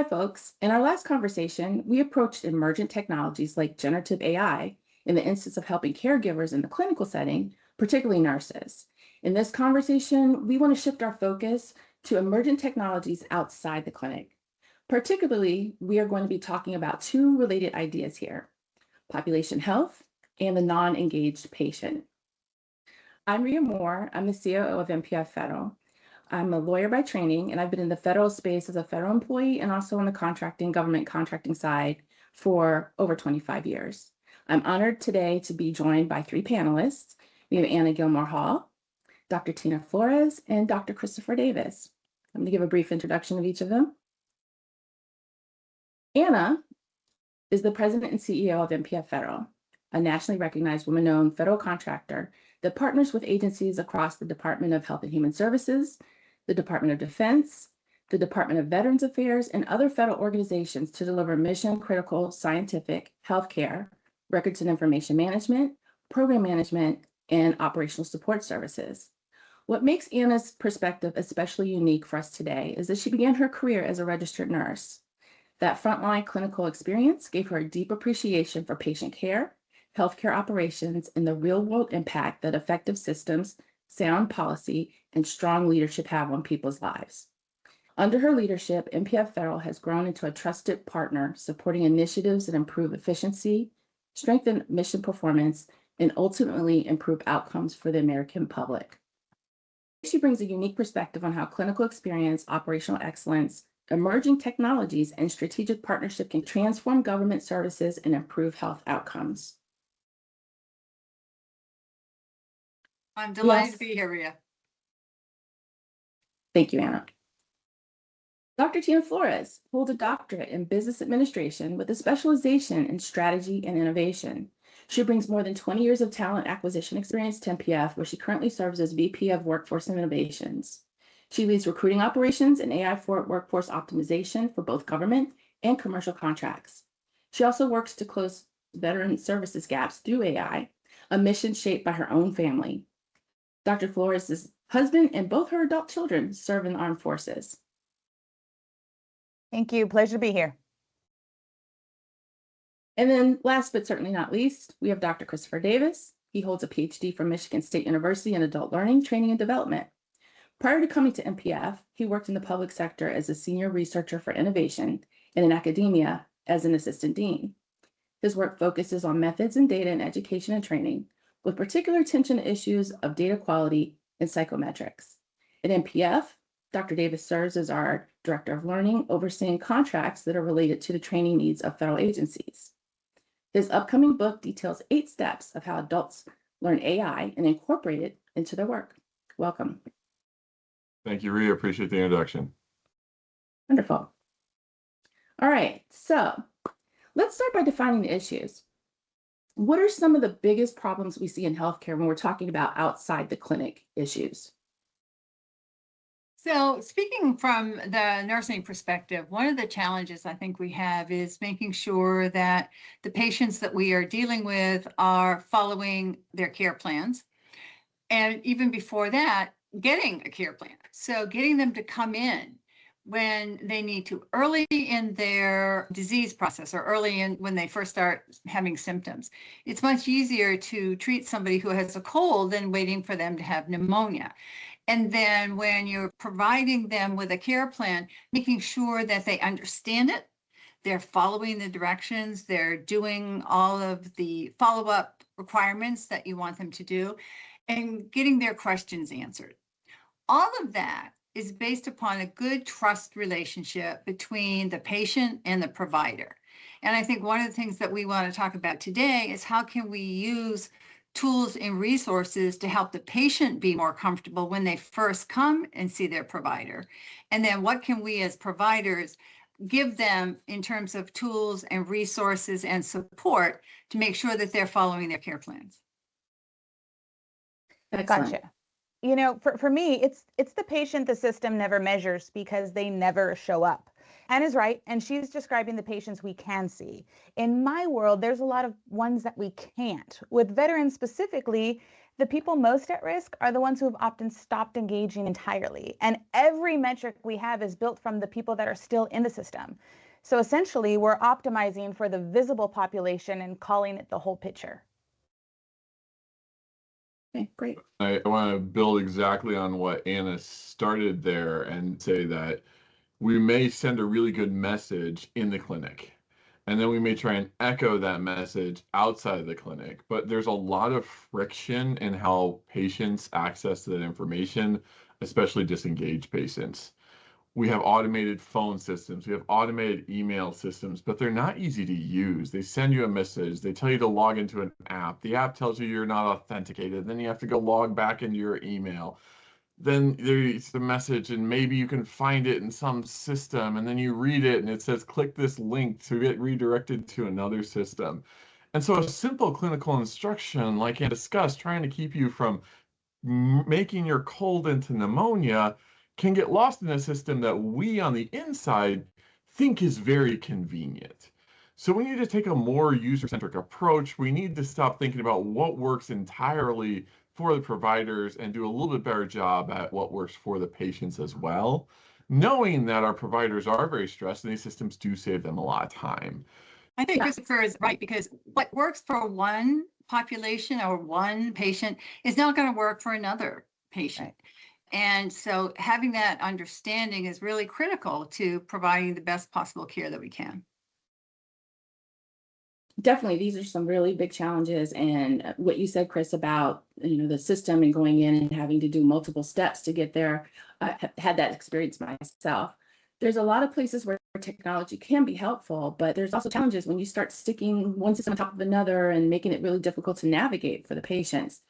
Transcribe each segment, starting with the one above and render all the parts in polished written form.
Hi, folks. In our last conversation, we approached emergent technologies like generative AI in the instance of helping caregivers in the clinical setting, particularly nurses. In this conversation, we want to shift our focus to emergent technologies outside the clinic. Particularly, we are going to be talking about two related ideas here: population health and the non engaged patient. I'm Rhea Moore. I'm the COO of MPF Federal. I'm a lawyer by training, and I've been in the federal space as a federal employee and also on the government contracting side for over 25 years. I'm honored today to be joined by three panelists. We have Anna Gilmore Hall, Dr. Tina Flores, and Dr. Christopher Davis. I'm going to give a brief introduction of each of them. Anna is the president and CEO of MPF Federal, a nationally recognized woman-owned federal contractor that partners with agencies across the Department of Health and Human Services, the Department of Defense, the Department of Veterans Affairs, and other federal organizations to deliver mission-critical scientific, healthcare, records and information management, program management, and operational support services. What makes Anna's perspective especially unique for us today is that she began her career as a registered nurse. That frontline clinical experience gave her a deep appreciation for patient care, healthcare operations, and the real-world impact that effective systems, sound policy, and strong leadership have on people's lives. Under her leadership, MPF Federal has grown into a trusted partner, supporting initiatives that improve efficiency, strengthen mission performance, and ultimately improve outcomes for the American public. She brings a unique perspective on how clinical experience, operational excellence, emerging technologies, and strategic partnership can transform government services and improve health outcomes. I'm delighted to be here, Rhea. Thank you, Anna. Dr. Tina Flores holds a doctorate in business administration with a specialization in strategy and innovation. She brings more than 20 years of talent acquisition experience to MPF, where she currently serves as VP of Workforce and Innovations. She leads recruiting operations and AI for workforce optimization for both government and commercial contracts. She also works to close veteran services gaps through AI, a mission shaped by her own family. Dr. Flores' husband and both her adult children serve in the armed forces. Thank you. Pleasure to be here. And then last but certainly not least, we have Dr. Christopher Davis. He holds a PhD from Michigan State University in adult learning, training, and development. Prior to coming to MPF, he worked in the public sector as a senior researcher for innovation and in academia as an assistant dean. His work focuses on methods and data in education and training, with particular attention to issues of data quality and psychometrics. At MPF, Dr. Davis serves as our Director of Learning, overseeing contracts that are related to the training needs of federal agencies. His upcoming book details 8 steps of how adults learn AI and incorporate it into their work. Welcome. Thank you, Rhea. Appreciate the introduction. Wonderful. All right, so let's start by defining the issues. What are some of the biggest problems we see in healthcare when we're talking about outside the clinic issues? So speaking from the nursing perspective, one of the challenges I think we have is making sure that the patients that we are dealing with are following their care plans. And even before that, getting a care plan. So getting them to come in when they need to, early in their disease process or early in when they first start having symptoms. It's much easier to treat somebody who has a cold than waiting for them to have pneumonia. And then when you're providing them with a care plan, making sure that they understand it, they're following the directions, they're doing all of the follow-up requirements that you want them to do, and getting their questions answered. All of that is based upon a good trust relationship between the patient and the provider. And I think one of the things that we want to talk about today is how can we use tools and resources to help the patient be more comfortable when they first come and see their provider. And then what can we as providers give them in terms of tools and resources and support to make sure that they're following their care plans. Excellent. Gotcha. You know, for me, it's the patient the system never measures because they never show up. Anna's right, and she's describing the patients we can see. In my world, there's a lot of ones that we can't. With veterans specifically, The people most at risk are the ones who have often stopped engaging entirely. And every metric we have is built from the people that are still in the system. So essentially, we're optimizing for the visible population and calling it the whole picture. Okay, great. I want to build exactly on what Anna started there and say that we may send a really good message in the clinic, and then we may try and echo that message outside of the clinic. But there's a lot of friction in how patients access that information, especially disengaged patients. We have automated phone systems, we have automated email systems, but they're not easy to use. They send you a message, they tell you to log into an app. The app tells you you're not authenticated, then you have to go log back into your email. Then there's the message, and maybe you can find it in some system, and then you read it, and it says, click this link to get redirected to another system. And so a simple clinical instruction, like I discussed, trying to keep you from making your cold into pneumonia can get lost in a system that we on the inside think is very convenient. So we need to take a more user-centric approach. We need to stop thinking about what works entirely for the providers and do a little bit better job at what works for the patients as well, knowing that our providers are very stressed and these systems do save them a lot of time. I think Yeah. Christopher is right, because what works for one population or one patient is not going to work for another patient. Right. And so having that understanding is really critical to providing the best possible care that we can. Definitely, these are some really big challenges. And what you said, Chris, about the system and going in and having to do multiple steps to get there, I have had that experience myself. There's a lot of places where technology can be helpful, but there's also challenges when you start sticking one system on top of another and making it really difficult to navigate for the patients.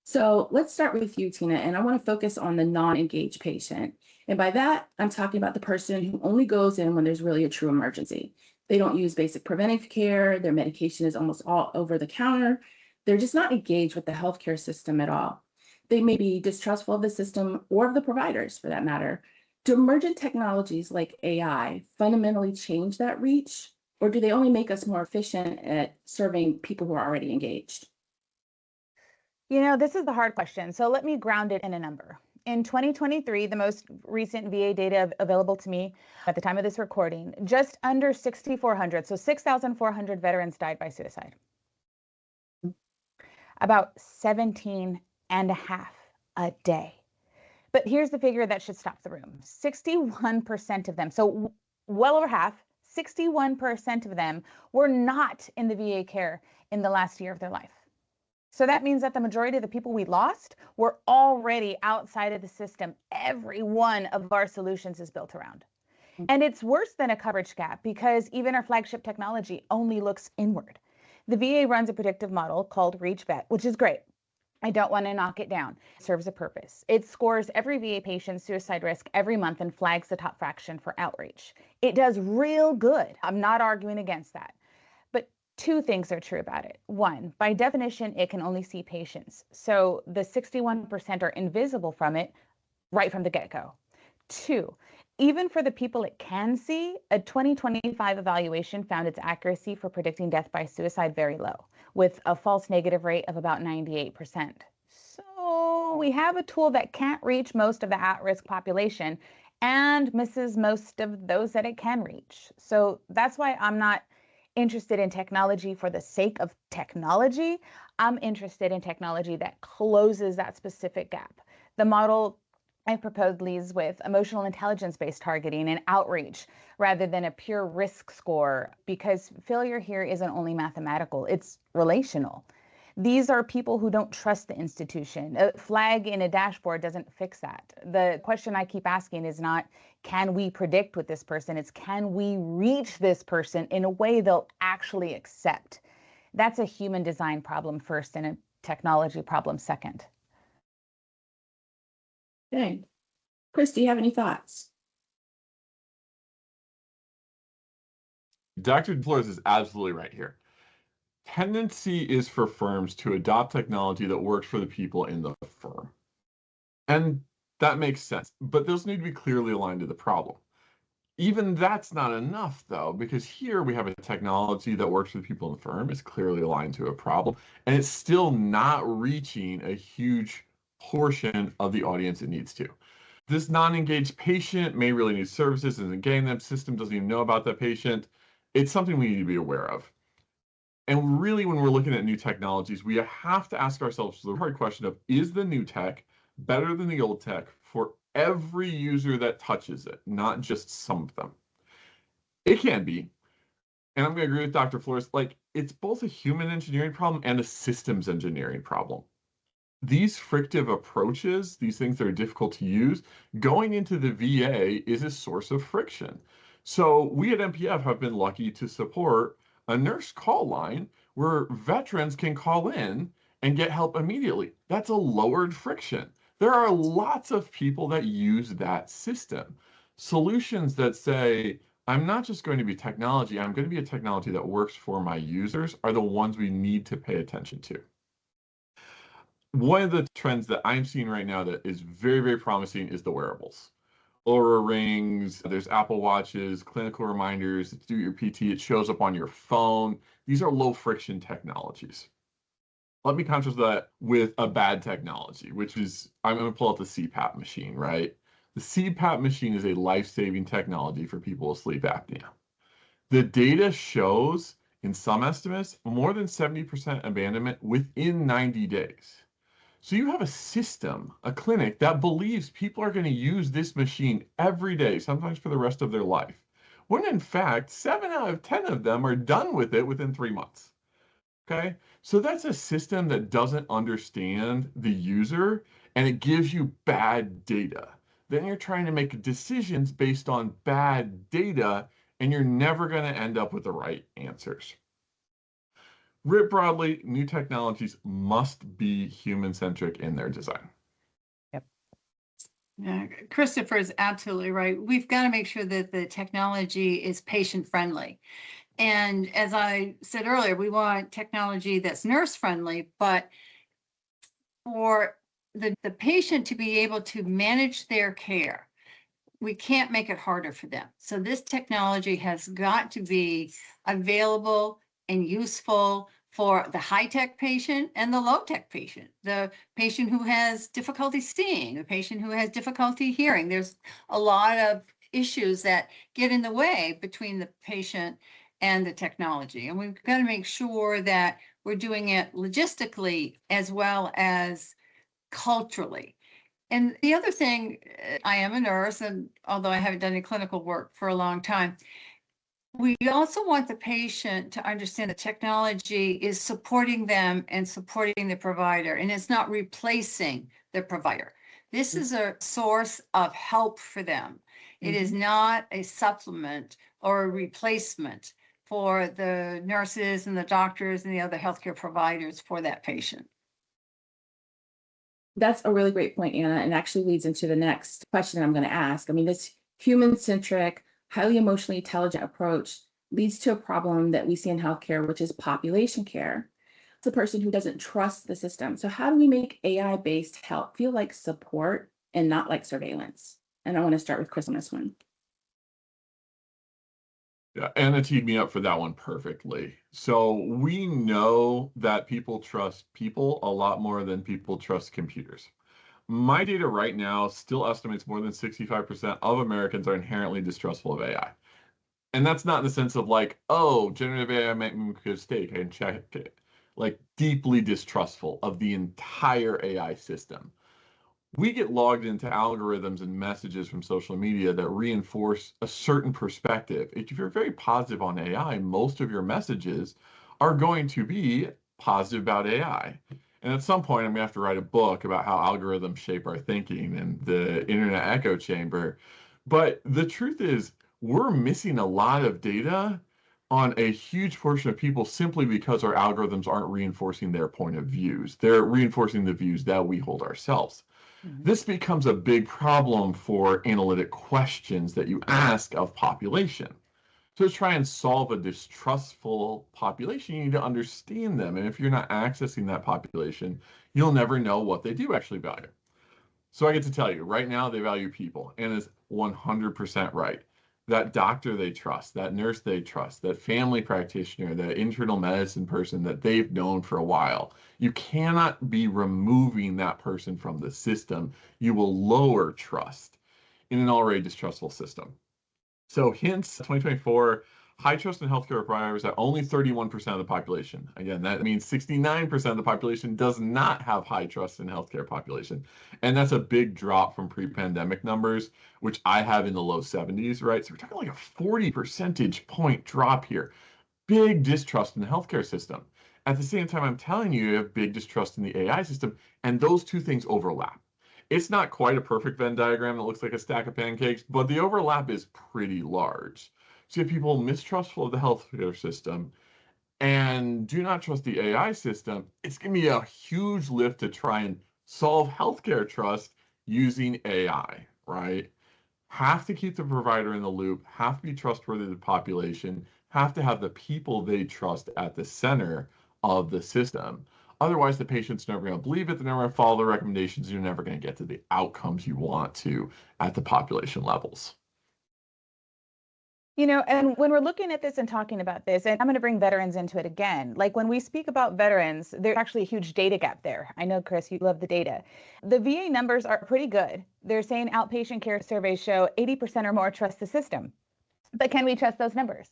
So let's start with you, Tina, and I want to focus on the non-engaged patient. And by that, I'm talking about the person who only goes in when there's really a true emergency. They don't use basic preventive care. Their medication is almost all over the counter. They're just not engaged with the healthcare system at all. They may be distrustful of the system or of the providers for that matter. Do emergent technologies like AI fundamentally change that reach, or do they only make us more efficient at serving people who are already engaged? This is the hard question. So let me ground it in a number. In 2023, the most recent VA data available to me at the time of this recording, just under 6,400, so 6,400 veterans died by suicide. About 17 and a half a day. But here's the figure that should stop the room. 61% of them, so well over half, 61% of them were not in the VA care in the last year of their life. So that means that the majority of the people we lost were already outside of the system every one of our solutions is built around. And it's worse than a coverage gap because even our flagship technology only looks inward. The VA runs a predictive model called ReachVet, which is great. I don't want to knock it down. It serves a purpose. It scores every VA patient's suicide risk every month and flags the top fraction for outreach. It does real good. I'm not arguing against that. But two things are true about it. One, by definition, it can only see patients. So the 61% are invisible from it right from the get-go. Two, even for the people it can see, a 2025 evaluation found its accuracy for predicting death by suicide very low, with a false negative rate of about 98%. So we have a tool that can't reach most of the at-risk population and misses most of those that it can reach. So that's why I'm not interested in technology for the sake of technology. I'm interested in technology that closes that specific gap. The model I proposed leads with emotional intelligence-based targeting and outreach rather than a pure risk score, because failure here isn't only mathematical, it's relational. These are people who don't trust the institution. A flag in a dashboard doesn't fix that. The question I keep asking is not, can we predict with this person? It's, can we reach this person in a way they'll actually accept? That's a human design problem first and a technology problem second. Okay. Chris, do you have any thoughts? Dr. Flores is absolutely right here. Tendency is for firms to adopt technology that works for the people in the firm. And that makes sense, but those need to be clearly aligned to the problem. Even that's not enough, though, because here we have a technology that works with people in the firm, is clearly aligned to a problem, and it's still not reaching a huge portion of the audience it needs to. This non-engaged patient may really need services, isn't getting them, system doesn't even know about that patient. It's something we need to be aware of. And really, when we're looking at new technologies, we have to ask ourselves the hard question of, is the new tech better than the old tech for every user that touches it, not just some of them? It can be. And I'm going to agree with Dr. Flores, like, it's both a human engineering problem and a systems engineering problem. These frictive approaches, these things that are difficult to use, going into the VA is a source of friction. So we at MPF have been lucky to support a nurse call line where veterans can call in and get help immediately. That's a lowered friction. There are lots of people that use that system. Solutions that say, I'm not just going to be technology, I'm going to be a technology that works for my users, are the ones we need to pay attention to. One of the trends that I'm seeing right now that is very, very promising is the wearables. Aura rings, there's Apple Watches, clinical reminders, do your PT, it shows up on your phone. These are low friction technologies. Let me contrast that with a bad technology, which is, I'm going to pull out the CPAP machine, right? The CPAP machine is a life-saving technology for people with sleep apnea. The data shows, in some estimates, more than 70% abandonment within 90 days. So you have a system, a clinic that believes people are going to use this machine every day, sometimes for the rest of their life, when in fact, 7 out of 10 of them are done with it within 3 months. Okay, so that's a system that doesn't understand the user and it gives you bad data. Then you're trying to make decisions based on bad data and you're never going to end up with the right answers. Writ broadly, new technologies must be human-centric in their design. Yeah, Christopher is absolutely right. We've got to make sure that the technology is patient-friendly. And as I said earlier, we want technology that's nurse-friendly, but for the patient to be able to manage their care, we can't make it harder for them. So this technology has got to be available and useful for the high-tech patient and the low-tech patient, the patient who has difficulty seeing, the patient who has difficulty hearing. There's a lot of issues that get in the way between the patient and the technology. And we've got to make sure that we're doing it logistically as well as culturally. And the other thing, I am a nurse, and although I haven't done any clinical work for a long time, we also want the patient to understand that technology is supporting them and supporting the provider, and it's not replacing the provider. This is a source of help for them. It is not a supplement or a replacement for the nurses and the doctors and the other healthcare providers for that patient. That's a really great point, Anna, and actually leads into the next question I'm going to ask. I mean, this human-centric, highly emotionally intelligent approach leads to a problem that we see in healthcare, which is population care. It's a person who doesn't trust the system. So how do we make AI-based help feel like support and not like surveillance? And I want to start with Chris on this one. Yeah, Anna teed me up for that one perfectly. So we know that people trust people a lot more than people trust computers. My data right now still estimates more than 65% of Americans are inherently distrustful of AI. And that's not in the sense of like, oh, generative AI might make a mistake, I can check it. Like deeply distrustful of the entire AI system. We get logged into algorithms and messages from social media that reinforce a certain perspective. If you're very positive on AI, most of your messages are going to be positive about AI. And at some point, I'm going to have to write a book about how algorithms shape our thinking and the internet echo chamber. But the truth is, we're missing a lot of data on a huge portion of people simply because our algorithms aren't reinforcing their point of views. They're reinforcing the views that we hold ourselves. This becomes a big problem for analytic questions that you ask of population. So to try and solve a distrustful population, you need to understand them. And if you're not accessing that population, you'll never know what they do actually value. So I get to tell you, right now they value people, and it's 100% right. that doctor they trust, that nurse they trust, that family practitioner, that internal medicine person that they've known for a while. You cannot be removing that person from the system. You will lower trust in an already distrustful system. So hence 2024, high trust in healthcare providers at only 31% of the population. Again, that means 69% of the population does not have high trust in healthcare population. And that's a big drop from pre-pandemic numbers, which I have in the low 70s, right? So we're talking like a 40 percentage point drop here. Big distrust in the healthcare system. At the same time, I'm telling you, you have big distrust in the AI system, and those two things overlap. It's not quite a perfect Venn diagram that looks like a stack of pancakes, but the overlap is pretty large. So you have people mistrustful of the healthcare system and do not trust the AI system. It's going to be a huge lift to try and solve healthcare trust using AI, right? Have to keep the provider in the loop, have to be trustworthy to the population, have to have the people they trust at the center of the system. Otherwise, the patient's never going to believe it, they're never going to follow the recommendations, you're never going to get to the outcomes you want to at the population levels. And when we're looking at this and talking about this, and I'm going to bring veterans into it again, like when we speak about veterans, there's actually a huge data gap there. I know, Chris, you love the data. The VA numbers are pretty good. They're saying outpatient care surveys show 80% or more trust the system. But can we trust those numbers?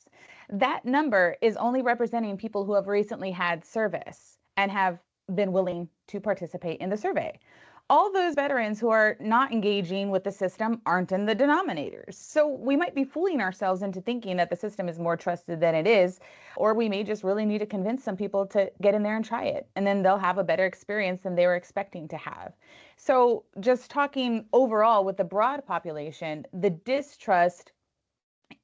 That number is only representing people who have recently had service and have been willing to participate in the survey. All those veterans who are not engaging with the system aren't in the denominators. So we might be fooling ourselves into thinking that the system is more trusted than it is, or we may just really need to convince some people to get in there and try it, and then they'll have a better experience than they were expecting to have. So just talking overall with the broad population, the distrust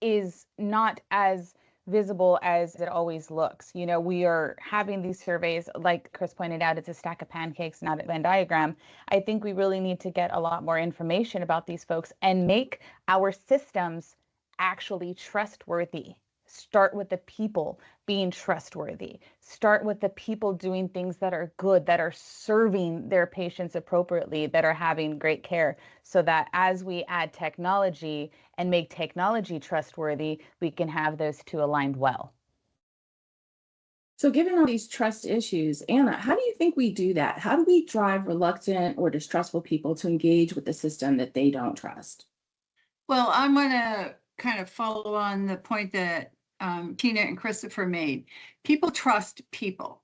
is not as visible as it always looks. We are having these surveys, like Chris pointed out, it's a stack of pancakes, not a Venn diagram. I think we really need to get a lot more information about these folks and make our systems actually trustworthy. Start with the people being trustworthy. Start with the people doing things that are good, that are serving their patients appropriately, that are having great care, so that as we add technology and make technology trustworthy, we can have those two aligned well. So given all these trust issues, Anna, how do you think we do that? How do we drive reluctant or distrustful people to engage with the system that they don't trust? Well, I'm going to kind of follow on the point that Tina and Christopher made. People trust people.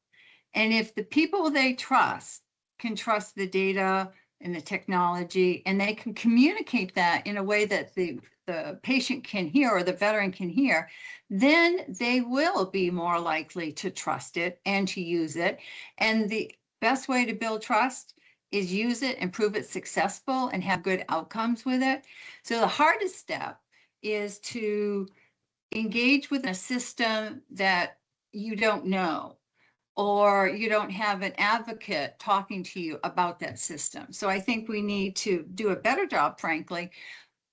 And if the people they trust can trust the data and the technology, and they can communicate that in a way that the patient can hear or the veteran can hear, then they will be more likely to trust it and to use it. And the best way to build trust is use it and prove it successful and have good outcomes with it. So the hardest step is to engage with a system that you don't know, or you don't have an advocate talking to you about that system. So I think we need to do a better job, frankly,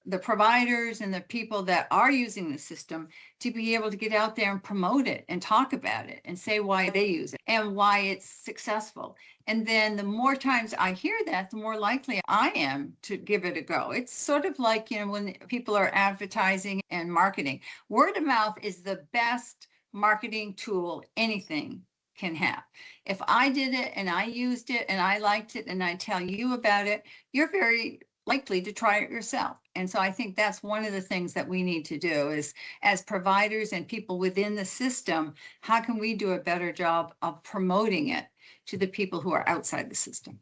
the providers and the people that are using the system, to be able to get out there and promote it and talk about it and say why they use it and why it's successful. And then the more times I hear that, the more likely I am to give it a go. It's sort of like, when people are advertising and marketing, word of mouth is the best marketing tool anything can have. If I did it and I used it and I liked it and I tell you about it, you're very likely to try it yourself. And so I think that's one of the things that we need to do is, as providers and people within the system, how can we do a better job of promoting it to the people who are outside the system?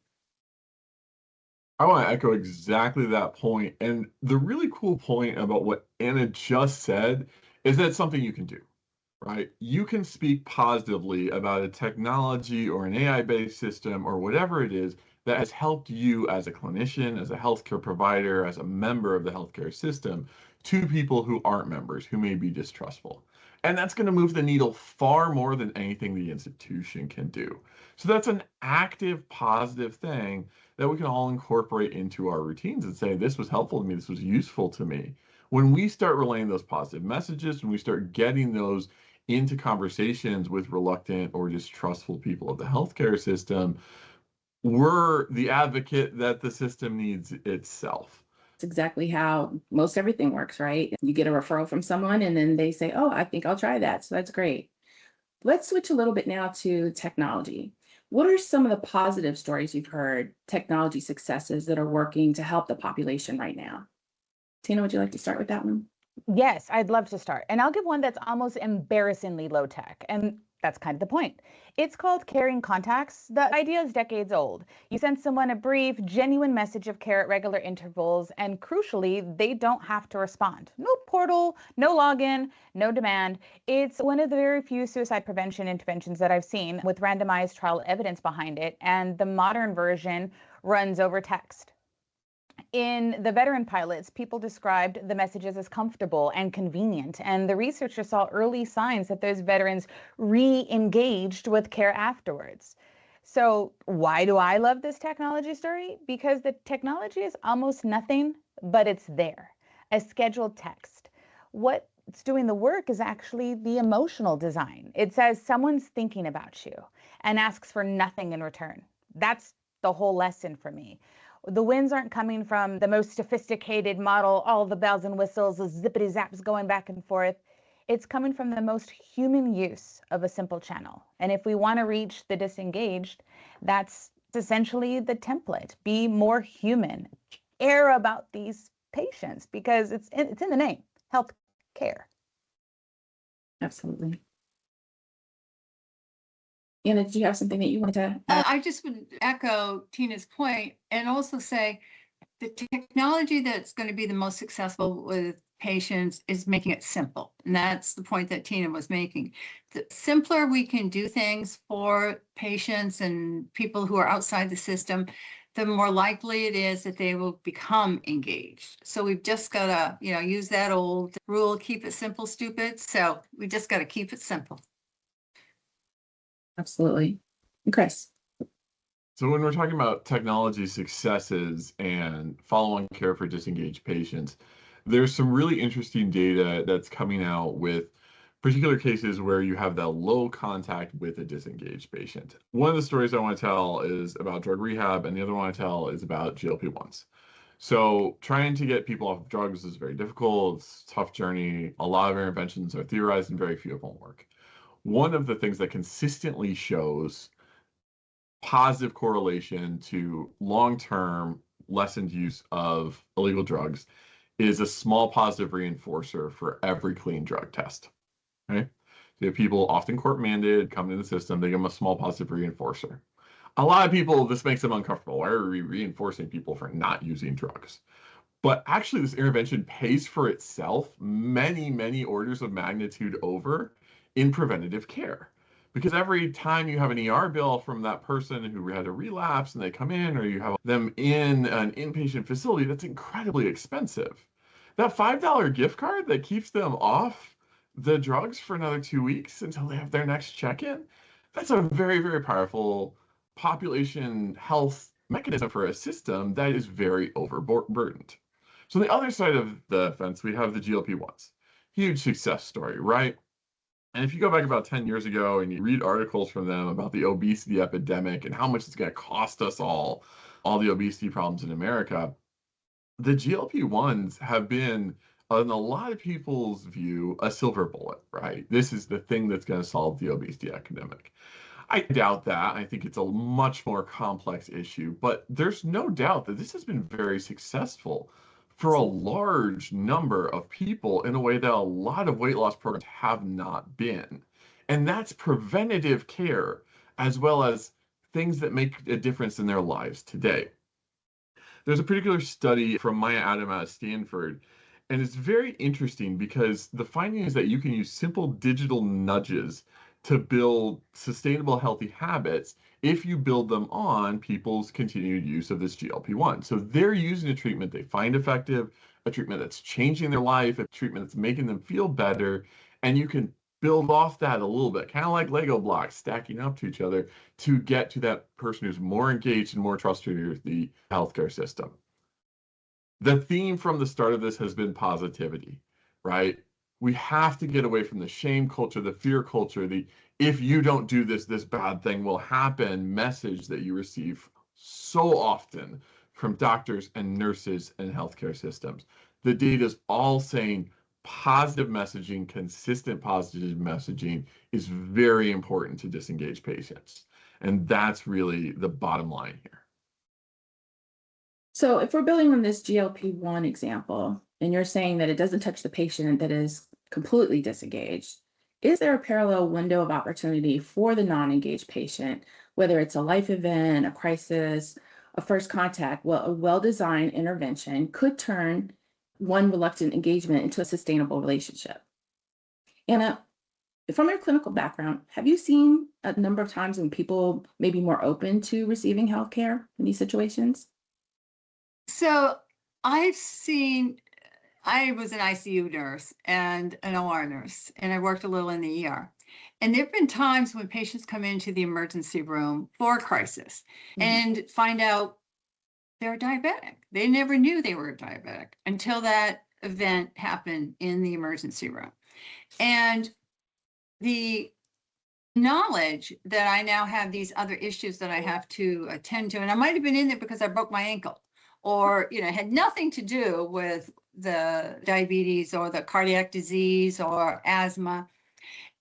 I want to echo exactly that point. And the really cool point about what Anna just said is that it's something you can do, right? You can speak positively about a technology or an AI-based system or whatever it is that has helped you as a clinician, as a healthcare provider, as a member of the healthcare system, to people who aren't members, who may be distrustful. And that's going to move the needle far more than anything the institution can do. So that's an active, positive thing that we can all incorporate into our routines and say, this was helpful to me, this was useful to me. When we start relaying those positive messages, when we start getting those into conversations with reluctant or distrustful people of the healthcare system, we're the advocate that the system needs itself. It's exactly how most everything works, right? You get a referral from someone and then they say, oh, I think I'll try that. So that's great. Let's switch a little bit now to technology. What are some of the positive stories you've heard, technology successes that are working to help the population right now? Tina, would you like to start with that one? Yes, I'd love to start. And I'll give one that's almost embarrassingly low tech. And that's kind of the point. It's called carrying contacts. The idea is decades old. You send someone a brief, genuine message of care at regular intervals, and crucially, they don't have to respond. No portal, no login, no demand. It's one of the very few suicide prevention interventions that I've seen with randomized trial evidence behind it, and the modern version runs over text. In the veteran pilots, people described the messages as comfortable and convenient, and the researchers saw early signs that those veterans re-engaged with care afterwards. So why do I love this technology story? Because the technology is almost nothing, but it's there, a scheduled text. What's doing the work is actually the emotional design. It says someone's thinking about you and asks for nothing in return. That's the whole lesson for me. The wins aren't coming from the most sophisticated model, all the bells and whistles, the zippity zaps going back and forth. It's coming from the most human use of a simple channel. And if we want to reach the disengaged, that's essentially the template. Be more human, care about these patients, because it's in the name, health care. Absolutely. Anna, did you have something that you wanted to add? I just would echo Tina's point and also say the technology that's going to be the most successful with patients is making it simple. And that's the point that Tina was making. The simpler we can do things for patients and people who are outside the system, the more likely it is that they will become engaged. So we've just got to, use that old rule, keep it simple, stupid. So we just got to keep it simple. Absolutely. Chris. So when we're talking about technology successes and follow-on care for disengaged patients, there's some really interesting data that's coming out with particular cases where you have that low contact with a disengaged patient. One of the stories I want to tell is about drug rehab, and the other one I tell is about GLP-1s. So trying to get people off of drugs is very difficult. It's a tough journey. A lot of interventions are theorized and very few of them work. One of the things that consistently shows positive correlation to long-term lessened use of illegal drugs is a small positive reinforcer for every clean drug test. Okay? So people often court mandated come into the system, they give them a small positive reinforcer. A lot of people, this makes them uncomfortable. Why are we reinforcing people for not using drugs? But actually, this intervention pays for itself many, many orders of magnitude over in preventative care. Because every time you have an ER bill from that person who had a relapse and they come in, or you have them in an inpatient facility, that's incredibly expensive. That $5 gift card that keeps them off the drugs for another 2 weeks until they have their next check-in, that's a very, very powerful population health mechanism for a system that is very overburdened. So on the other side of the fence, we have the GLP-1s. Huge success story, right? And if you go back about 10 years ago and you read articles from them about the obesity epidemic and how much it's going to cost us all the obesity problems in America, the GLP-1s have been, in a lot of people's view, a silver bullet, right? This is the thing that's going to solve the obesity epidemic. I doubt that. I think it's a much more complex issue, but there's no doubt that this has been very successful for a large number of people in a way that a lot of weight loss programs have not been. And that's preventative care, as well as things that make a difference in their lives today. There's a particular study from Maya Adam at Stanford, and it's very interesting because the finding is that you can use simple digital nudges to build sustainable, healthy habits if you build them on people's continued use of this GLP-1. So they're using a treatment they find effective, a treatment that's changing their life, a treatment that's making them feel better, and you can build off that a little bit, kind of like Lego blocks stacking up to each other to get to that person who's more engaged and more trusted with the healthcare system. The theme from the start of this has been positivity, right? We have to get away from the shame culture, the fear culture, the if you don't do this, this bad thing will happen message that you receive so often from doctors and nurses and healthcare systems. The data is all saying positive messaging, consistent positive messaging is very important to disengage patients. And that's really the bottom line here. So if we're building on this GLP-1 example, and you're saying that it doesn't touch the patient that is completely disengaged, is there a parallel window of opportunity for the non-engaged patient, whether it's a life event, a crisis, a first contact? Well, a well-designed intervention could turn one reluctant engagement into a sustainable relationship. Anna, from your clinical background, have you seen a number of times when people may be more open to receiving healthcare in these situations? So I was an ICU nurse and an OR nurse, and I worked a little in the ER. And there have been times when patients come into the emergency room for a crisis and find out they're diabetic. They never knew they were diabetic until that event happened in the emergency room. And the knowledge that I now have these other issues that I have to attend to, and I might have been in there because I broke my ankle, or had nothing to do with the diabetes or the cardiac disease or asthma.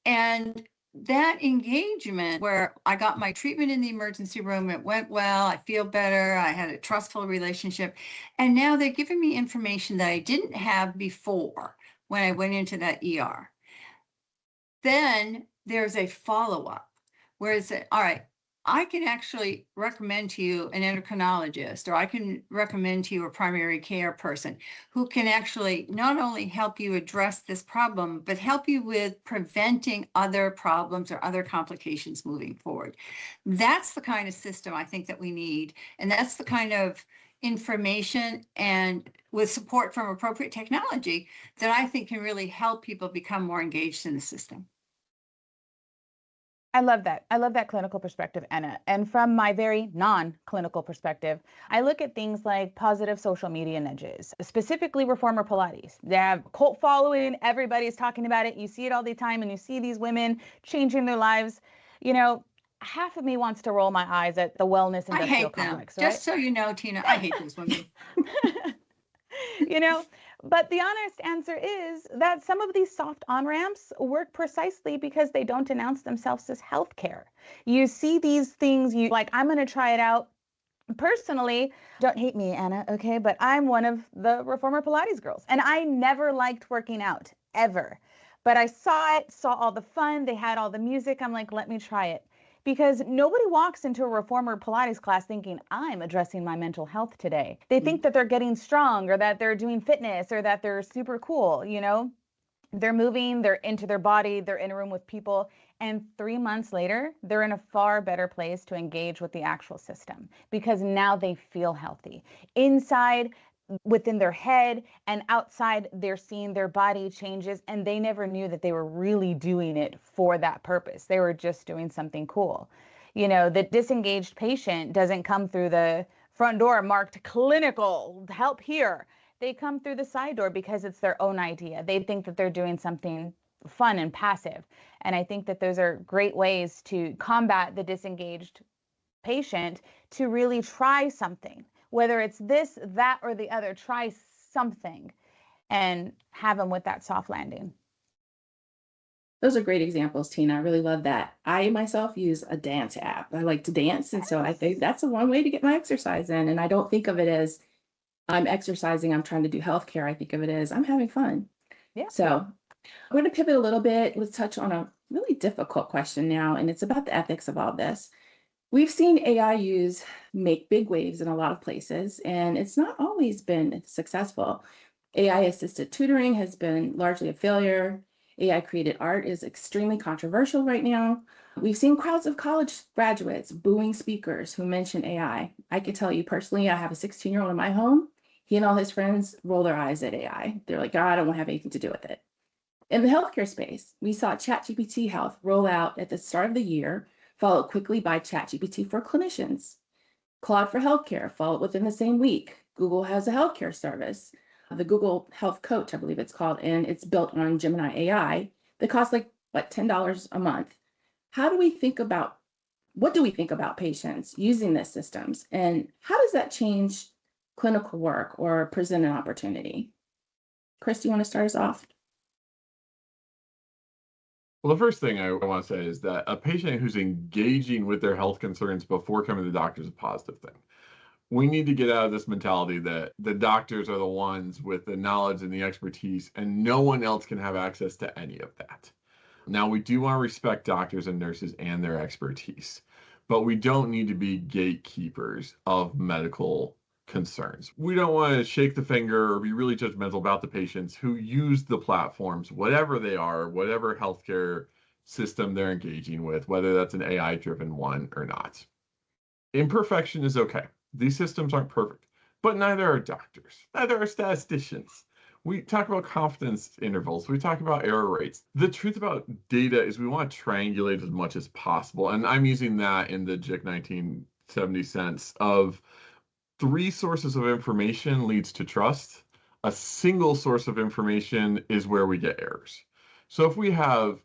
And that engagement where I got my treatment in the emergency room, it went well, I feel better, I had a trustful relationship. And now they're giving me information that I didn't have before when I went into that ER. Then there's a follow-up where it's, all right, I can actually recommend to you an endocrinologist, or I can recommend to you a primary care person who can actually not only help you address this problem, but help you with preventing other problems or other complications moving forward. That's the kind of system I think that we need. And that's the kind of information, and with support from appropriate technology, that I think can really help people become more engaged in the system. I love that. I love that clinical perspective, Anna. And from my very non-clinical perspective, I look at things like positive social media nudges, specifically reformer Pilates. They have cult following. Everybody's talking about it. You see it all the time, and you see these women changing their lives. Half of me wants to roll my eyes at the wellness I industrial hate them. complex, right? Just so you know, Tina, I hate those women. But the honest answer is that some of these soft on-ramps work precisely because they don't announce themselves as healthcare. You see these things, I'm going to try it out. Personally, don't hate me, Anna, okay? But I'm one of the reformer Pilates girls, and I never liked working out, ever. But I saw all the fun, they had all the music. I'm like, let me try it. Because nobody walks into a reformer Pilates class thinking, I'm addressing my mental health today. They think that they're getting strong, or that they're doing fitness, or that they're super cool, They're moving, they're into their body, they're in a room with people. And 3 months later, they're in a far better place to engage with the actual system because now they feel healthy. Inside, within their head, and outside, they're seeing their body changes, and they never knew that they were really doing it for that purpose. They were just doing something cool. The disengaged patient doesn't come through the front door marked clinical, help here. They come through the side door because it's their own idea. They think that they're doing something fun and passive. And I think that those are great ways to combat the disengaged patient, to really try something. Whether it's this, that, or the other, try something and have them with that soft landing. Those are great examples, Tina. I really love that. I myself use a dance app. I like to dance. And so I think that's one way to get my exercise in. And I don't think of it as I'm exercising, I'm trying to do healthcare. I think of it as I'm having fun. Yeah. So we're going to pivot a little bit. Let's touch on a really difficult question now, and it's about the ethics of all this. We've seen AI make big waves in a lot of places, and it's not always been successful. AI-assisted tutoring has been largely a failure. AI-created art is extremely controversial right now. We've seen crowds of college graduates booing speakers who mention AI. I can tell you personally, I have a 16-year-old in my home. He and all his friends roll their eyes at AI. They're like, I don't want to have anything to do with it. In the healthcare space, we saw ChatGPT Health roll out at the start of the year, followed quickly by ChatGPT for clinicians. Claude for healthcare followed within the same week. Google has a healthcare service, the Google Health Coach, I believe it's called, and it's built on Gemini AI that costs $10 a month. What do we think about patients using these systems, and how does that change clinical work or present an opportunity? Chris, do you want to start us off? Well, the first thing I want to say is that a patient who's engaging with their health concerns before coming to the doctor is a positive thing. We need to get out of this mentality that the doctors are the ones with the knowledge and the expertise, and no one else can have access to any of that. Now, we do want to respect doctors and nurses and their expertise, but we don't need to be gatekeepers of medical concerns. We don't want to shake the finger or be really judgmental about the patients who use the platforms, whatever they are, whatever healthcare system they're engaging with, whether that's an AI-driven one or not. Imperfection is okay. These systems aren't perfect, but neither are doctors, neither are statisticians. We talk about confidence intervals, we talk about error rates. The truth about data is we want to triangulate as much as possible. And I'm using that in the JIC 1970 sense of 3 sources of information leads to trust. A single source of information is where we get errors. So if we have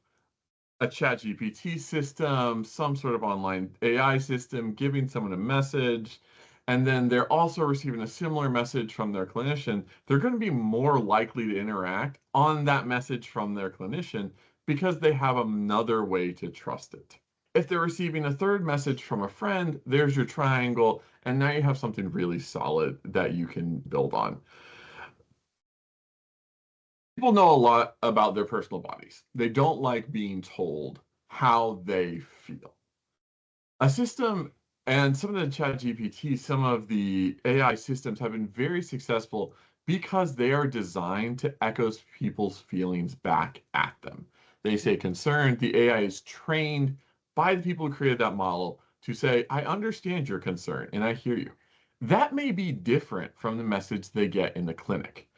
a ChatGPT system, some sort of online AI system giving someone a message, and then they're also receiving a similar message from their clinician, they're going to be more likely to interact on that message from their clinician because they have another way to trust it. If they're receiving a third message from a friend, there's your triangle, and now you have something really solid that you can build on. People know a lot about their personal bodies. They don't like being told how they feel. A system and some of the ChatGPT, some of the AI systems have been very successful because they are designed to echo people's feelings back at them. They say concerned, the AI is trained by the people who created that model to say, I understand your concern and I hear you. That may be different from the message they get in the clinic.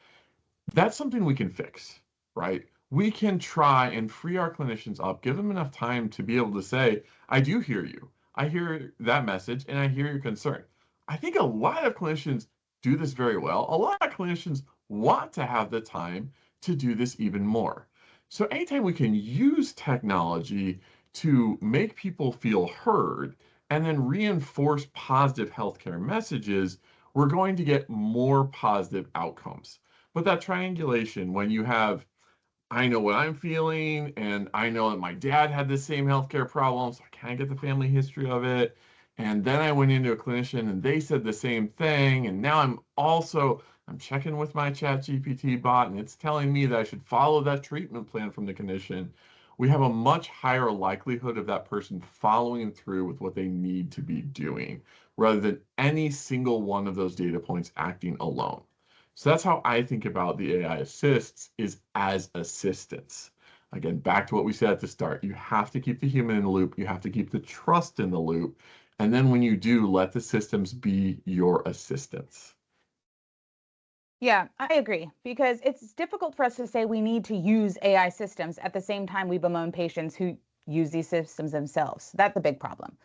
That's something we can fix, right? We can try and free our clinicians up, give them enough time to be able to say, I do hear you. I hear that message and I hear your concern. I think a lot of clinicians do this very well. A lot of clinicians want to have the time to do this even more. So anytime we can use technology to make people feel heard and then reinforce positive healthcare messages, we're going to get more positive outcomes. But that triangulation, when you have, I know what I'm feeling, and I know that my dad had the same healthcare problem, so I kind of get the family history of it. And then I went into a clinician and they said the same thing. And now I'm checking with my ChatGPT bot and it's telling me that I should follow that treatment plan from the clinician. We have a much higher likelihood of that person following through with what they need to be doing, rather than any single one of those data points acting alone. So that's how I think about the AI assists, is as assistants. Again, back to what we said at the start, you have to keep the human in the loop, you have to keep the trust in the loop, and then when you do, let the systems be your assistants. Yeah, I agree, because it's difficult for us to say we need to use AI systems at the same time we bemoan patients who use these systems themselves. That's a big problem.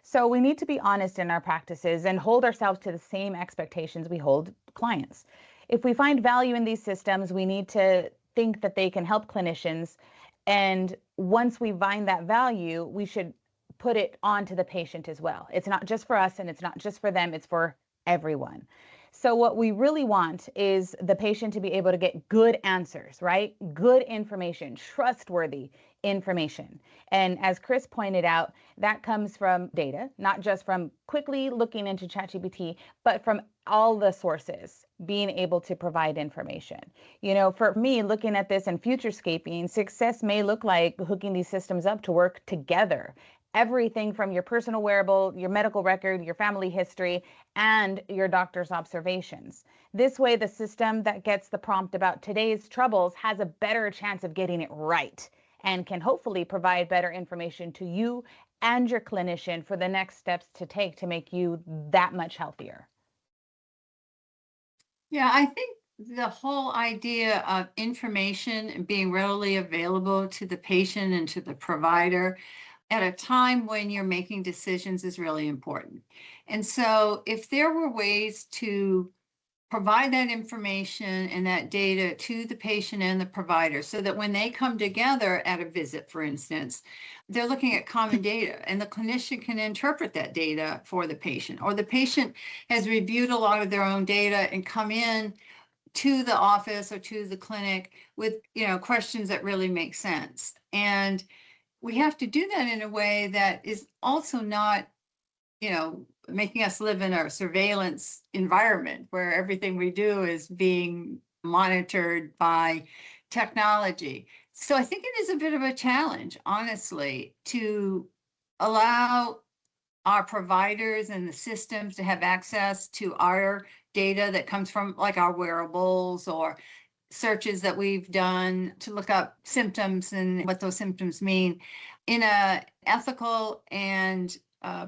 So we need to be honest in our practices and hold ourselves to the same expectations we hold clients. If we find value in these systems, we need to think that they can help clinicians. And once we find that value, we should put it on to the patient as well. It's not just for us and it's not just for them, it's for everyone. So what we really want is the patient to be able to get good answers, right? Good information, trustworthy information. And as Chris pointed out, that comes from data, not just from quickly looking into ChatGPT, but from all the sources being able to provide information. You know, for me, looking at this and futurescaping, success may look like hooking these systems up to work together. Everything from your personal wearable, your medical record, your family history, and your doctor's observations. This way, the system that gets the prompt about today's troubles has a better chance of getting it right and can hopefully provide better information to you and your clinician for the next steps to take to make you that much healthier. Yeah, I think the whole idea of information being readily available to the patient and to the provider at a time when you're making decisions is really important. And so if there were ways to provide that information and that data to the patient and the provider so that when they come together at a visit, for instance, they're looking at common data and the clinician can interpret that data for the patient, or the patient has reviewed a lot of their own data and come in to the office or to the clinic with, questions that really make sense. And we have to do that in a way that is also not, making us live in a surveillance environment where everything we do is being monitored by technology. So I think it is a bit of a challenge, honestly, to allow our providers and the systems to have access to our data that comes from like our wearables or searches that we've done to look up symptoms and what those symptoms mean in a ethical and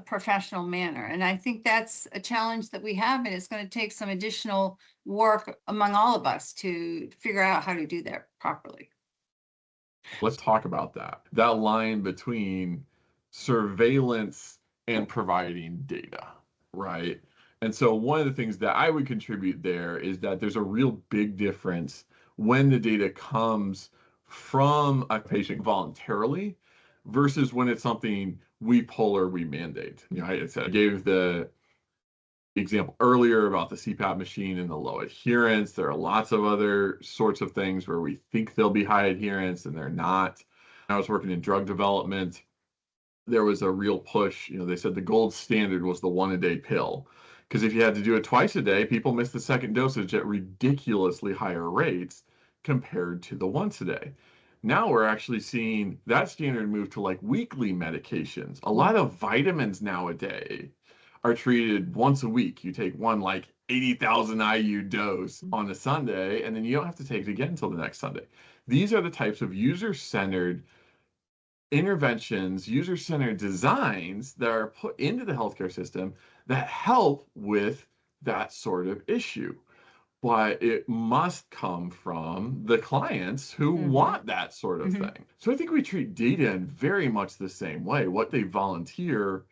professional manner. And I think that's a challenge that we have, and it's going to take some additional work among all of us to figure out how to do that properly. Let's talk about that line between surveillance and providing data, right? And so one of the things that I would contribute there is that there's a real big difference when the data comes from a patient voluntarily versus when it's something we pull or we mandate. I gave the example earlier about the CPAP machine and the low adherence. There are lots of other sorts of things where we think they'll be high adherence and they're not. I was working in drug development. There was a real push. They said the gold standard was the 1-a-day pill. Because if you had to do it twice a day, people missed the second dosage at ridiculously higher rates compared to the once a day. Now we're actually seeing that standard move to like weekly medications. A lot of vitamins nowadays are treated once a week. You take one like 80,000 IU dose on a Sunday, and then you don't have to take it again until the next Sunday. These are the types of user-centered interventions, user-centered designs that are put into the healthcare system that help with that sort of issue. But it must come from the clients who want that sort of thing. So I think we treat data in very much the same way, what they volunteer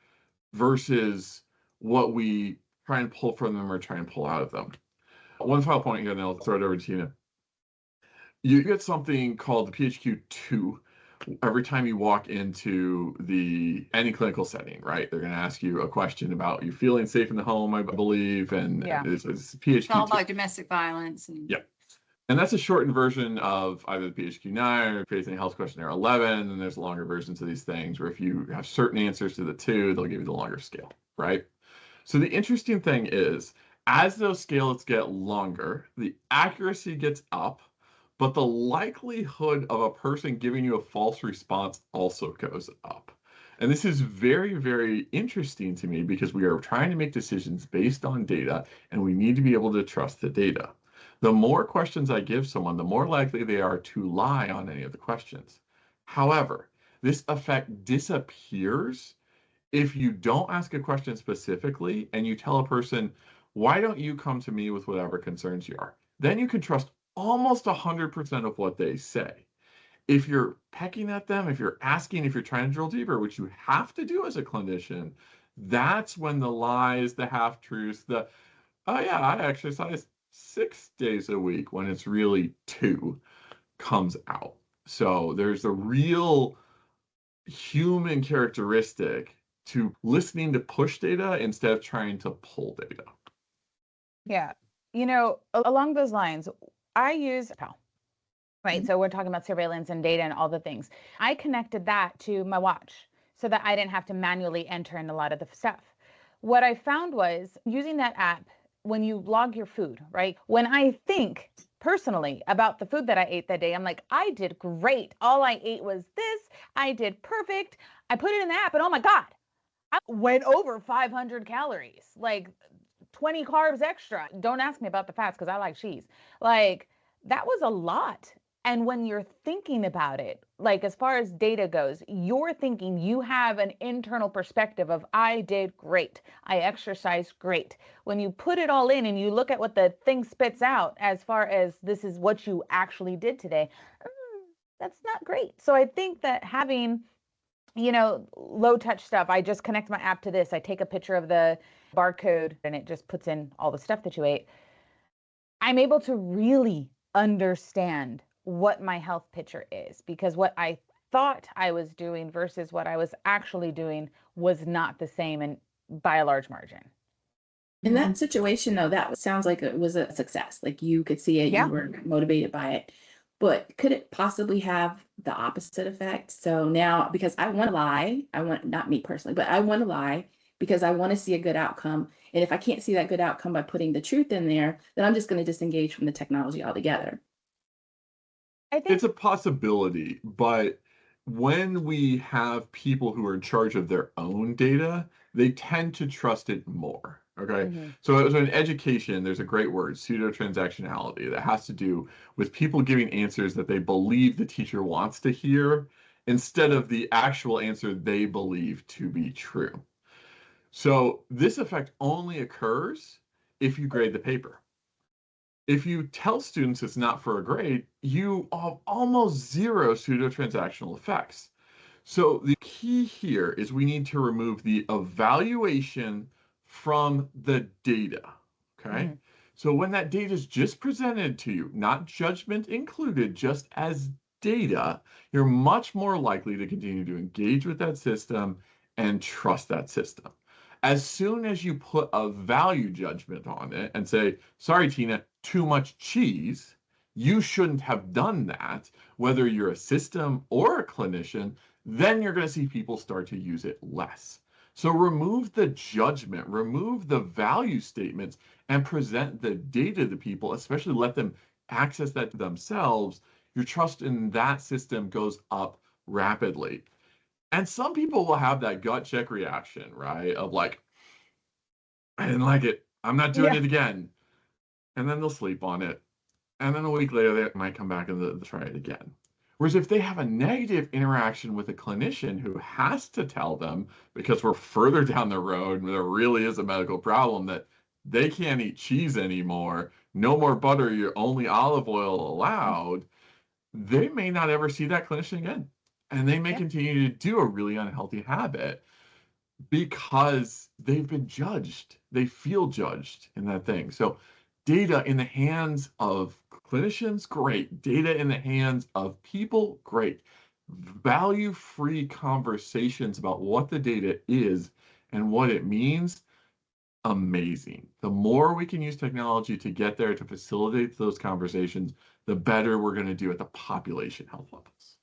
versus what we try and pull from them or try and pull out of them. One final point here, and then I'll throw it over to Tina. You get something called the PHQ-2 every time you walk into any clinical setting, right? They're going to ask you a question about you feeling safe in the home, I believe, and it's PHQ-2. It's all about domestic violence. And that's a shortened version of either the PHQ-9 or Facing Health Questionnaire 11, and there's longer versions of these things where if you have certain answers to the 2, they'll give you the longer scale, right? So the interesting thing is, as those scales get longer, the accuracy gets up, but the likelihood of a person giving you a false response also goes up. And this is very, very interesting to me because we are trying to make decisions based on data, and we need to be able to trust the data. The more questions I give someone, the more likely they are to lie on any of the questions. However, this effect disappears if you don't ask a question specifically and you tell a person, why don't you come to me with whatever concerns you are? Then you can trust almost 100% of what they say. If you're pecking at them, if you're asking, if you're trying to drill deeper, which you have to do as a clinician, that's when the lies, the half-truths, oh yeah, I exercise 6 days a week when it's really 2 comes out. So there's a real human characteristic to listening to push data instead of trying to pull data. Yeah. Along those lines, I use PAL, right? So we're talking about surveillance and data and all the things. I connected that to my watch so that I didn't have to manually enter in a lot of the stuff. What I found was using that app, when you log your food, right? When I think personally about the food that I ate that day, I'm like, I did great. All I ate was this. I did perfect. I put it in the app and oh my God, I went over 500 calories, like 20 carbs extra. Don't ask me about the fats because I like cheese. Like that was a lot. And when you're thinking about it, like as far as data goes, you're thinking you have an internal perspective of I did great. I exercised great. When you put it all in and you look at what the thing spits out as far as this is what you actually did today, that's not great. So I think that having, low touch stuff, I just connect my app to this. I take a picture of the barcode and it just puts in all the stuff that you ate. I'm able to really understand what my health picture is, because what I thought I was doing versus what I was actually doing was not the same, and by a large margin. In that situation, though, that sounds like it was a success. Like you could see it, Yeah. you were motivated by it. But could it possibly have the opposite effect? So now, because I want to lie, I want, not me personally, but I want to lie because I want to see a good outcome. And if I can't see that good outcome by putting the truth in there, then I'm just going to disengage from the technology altogether. I think It's a possibility, but when we have people who are in charge of their own data, they tend to trust it more. Okay. Mhm. So in education, there's a great word, pseudo-transactionality, that has to do with people giving answers that they believe the teacher wants to hear instead of the actual answer they believe to be true. So this effect only occurs if you grade the paper. If you tell students it's not for a grade, you have almost zero pseudo-transactional effects. So the key here is we need to remove the evaluation from the data, okay? Mhm. So when that data is just presented to you, not judgment included, just as data, you're much more likely to continue to engage with that system and trust that system. As soon as you put a value judgment on it and say, sorry, Tina, too much cheese, you shouldn't have done that, whether you're a system or a clinician, then you're going to see people start to use it less. So remove the judgment, remove the value statements, and present the data to people, especially let them access that themselves. Your trust in that system goes up rapidly. And some people will have that gut check reaction, right? Of like, I didn't like it. I'm not doing Yeah. it again. And then they'll sleep on it. And then a week later, they might come back and they'll try it again. Whereas if they have a negative interaction with a clinician who has to tell them, because we're further down the road and there really is a medical problem, that they can't eat cheese anymore, no more butter, you're only olive oil allowed, they may not ever see that clinician again. And they may Yeah. continue to do a really unhealthy habit because they've been judged. They feel judged in that thing. So data in the hands of clinicians, great. Data in the hands of people, great. Value-free conversations about what the data is and what it means, amazing. The more we can use technology to get there to facilitate those conversations, the better we're going to do at the population health levels.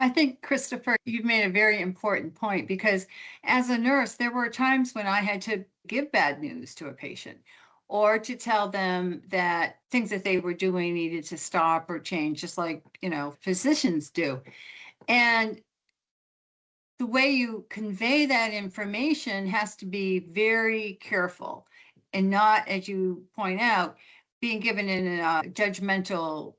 I think, Christopher, you've made a very important point, because as a nurse, there were times when I had to give bad news to a patient or to tell them that things that they were doing needed to stop or change, just like, physicians do. And the way you convey that information has to be very careful and not, as you point out, being given in a judgmental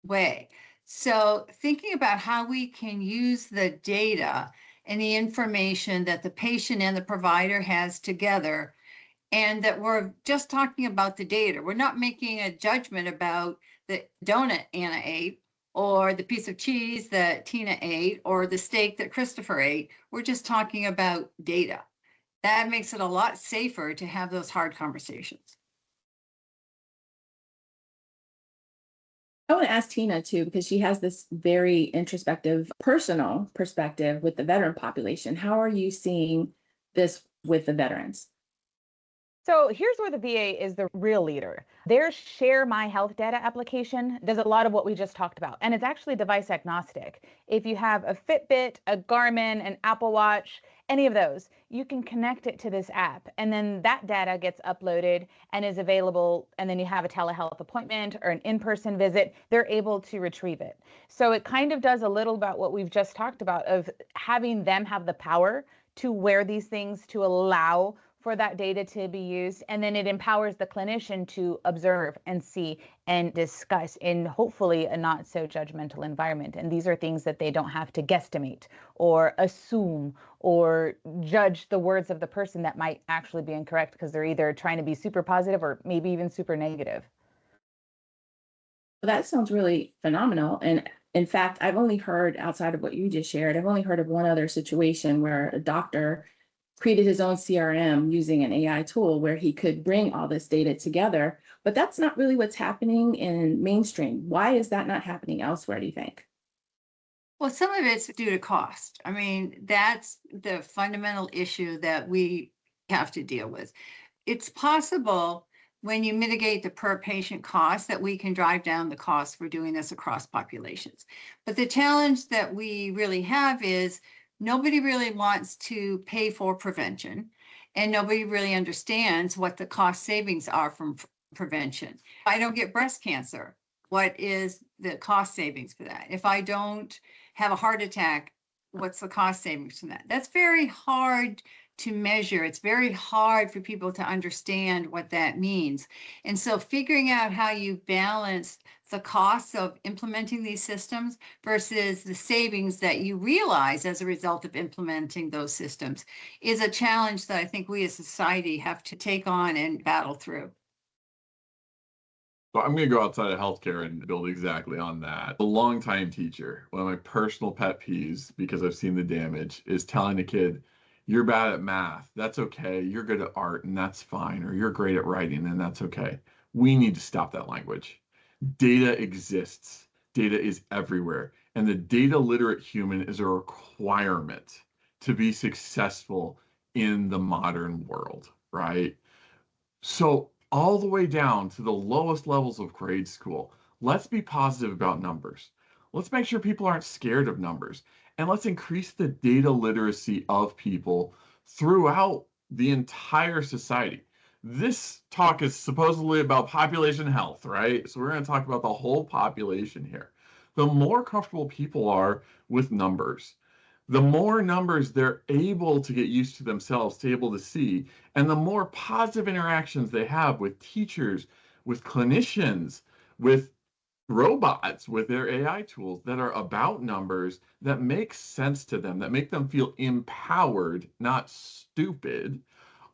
way. So thinking about how we can use the data and the information that the patient and the provider has together, and that we're just talking about the data. We're not making a judgment about the donut Anna ate or the piece of cheese that Tina ate or the steak that Christopher ate. We're just talking about data. That makes it a lot safer to have those hard conversations. I want to ask Tina too, because she has this very introspective, personal perspective with the veteran population. How are you seeing this with the veterans? So here's where the VA is the real leader. Their Share My Health Data application does a lot of what we just talked about, and it's actually device agnostic. If you have a Fitbit, a Garmin, an Apple Watch, any of those, you can connect it to this app, and then that data gets uploaded and is available, and then you have a telehealth appointment or an in-person visit, they're able to retrieve it. So it kind of does a little about what we've just talked about of having them have the power to wear these things to allow for that data to be used. And then it empowers the clinician to observe and see and discuss in hopefully a not so judgmental environment. And these are things that they don't have to guesstimate or assume or judge the words of the person that might actually be incorrect because they're either trying to be super positive or maybe even super negative. Well, that sounds really phenomenal. And in fact, I've only heard, outside of what you just shared, I've only heard of one other situation where a doctor created his own CRM using an AI tool where he could bring all this data together. But that's not really what's happening in mainstream. Why is that not happening elsewhere, do you think? Well, some of it's due to cost. I mean, that's the fundamental issue that we have to deal with. It's possible when you mitigate the per patient cost that we can drive down the cost for doing this across populations. But the challenge that we really have is nobody really wants to pay for prevention, and nobody really understands what the cost savings are from prevention. If I don't get breast cancer, what is the cost savings for that? If I don't have a heart attack, what's the cost savings from that? That's very hard to measure. It's very hard for people to understand what that means. And so figuring out how you balance the costs of implementing these systems versus the savings that you realize as a result of implementing those systems is a challenge that I think we as a society have to take on and battle through. So I'm going to go outside of healthcare and build exactly on that. A longtime teacher, one of my personal pet peeves, because I've seen the damage, is telling a kid, you're bad at math. That's okay. You're good at art, and that's fine. Or you're great at writing, and that's okay. We need to stop that language. Data exists. Data is everywhere. And the data literate human is a requirement to be successful in the modern world, right? So all the way down to the lowest levels of grade school, let's be positive about numbers. Let's make sure people aren't scared of numbers. And let's increase the data literacy of people throughout the entire society. This talk is supposedly about population health, right? So we're going to talk about the whole population here. The more comfortable people are with numbers, the more numbers they're able to get used to themselves, to able to see, and the more positive interactions they have with teachers, with clinicians, with robots, with their AI tools that are about numbers, that make sense to them, that make them feel empowered, not stupid,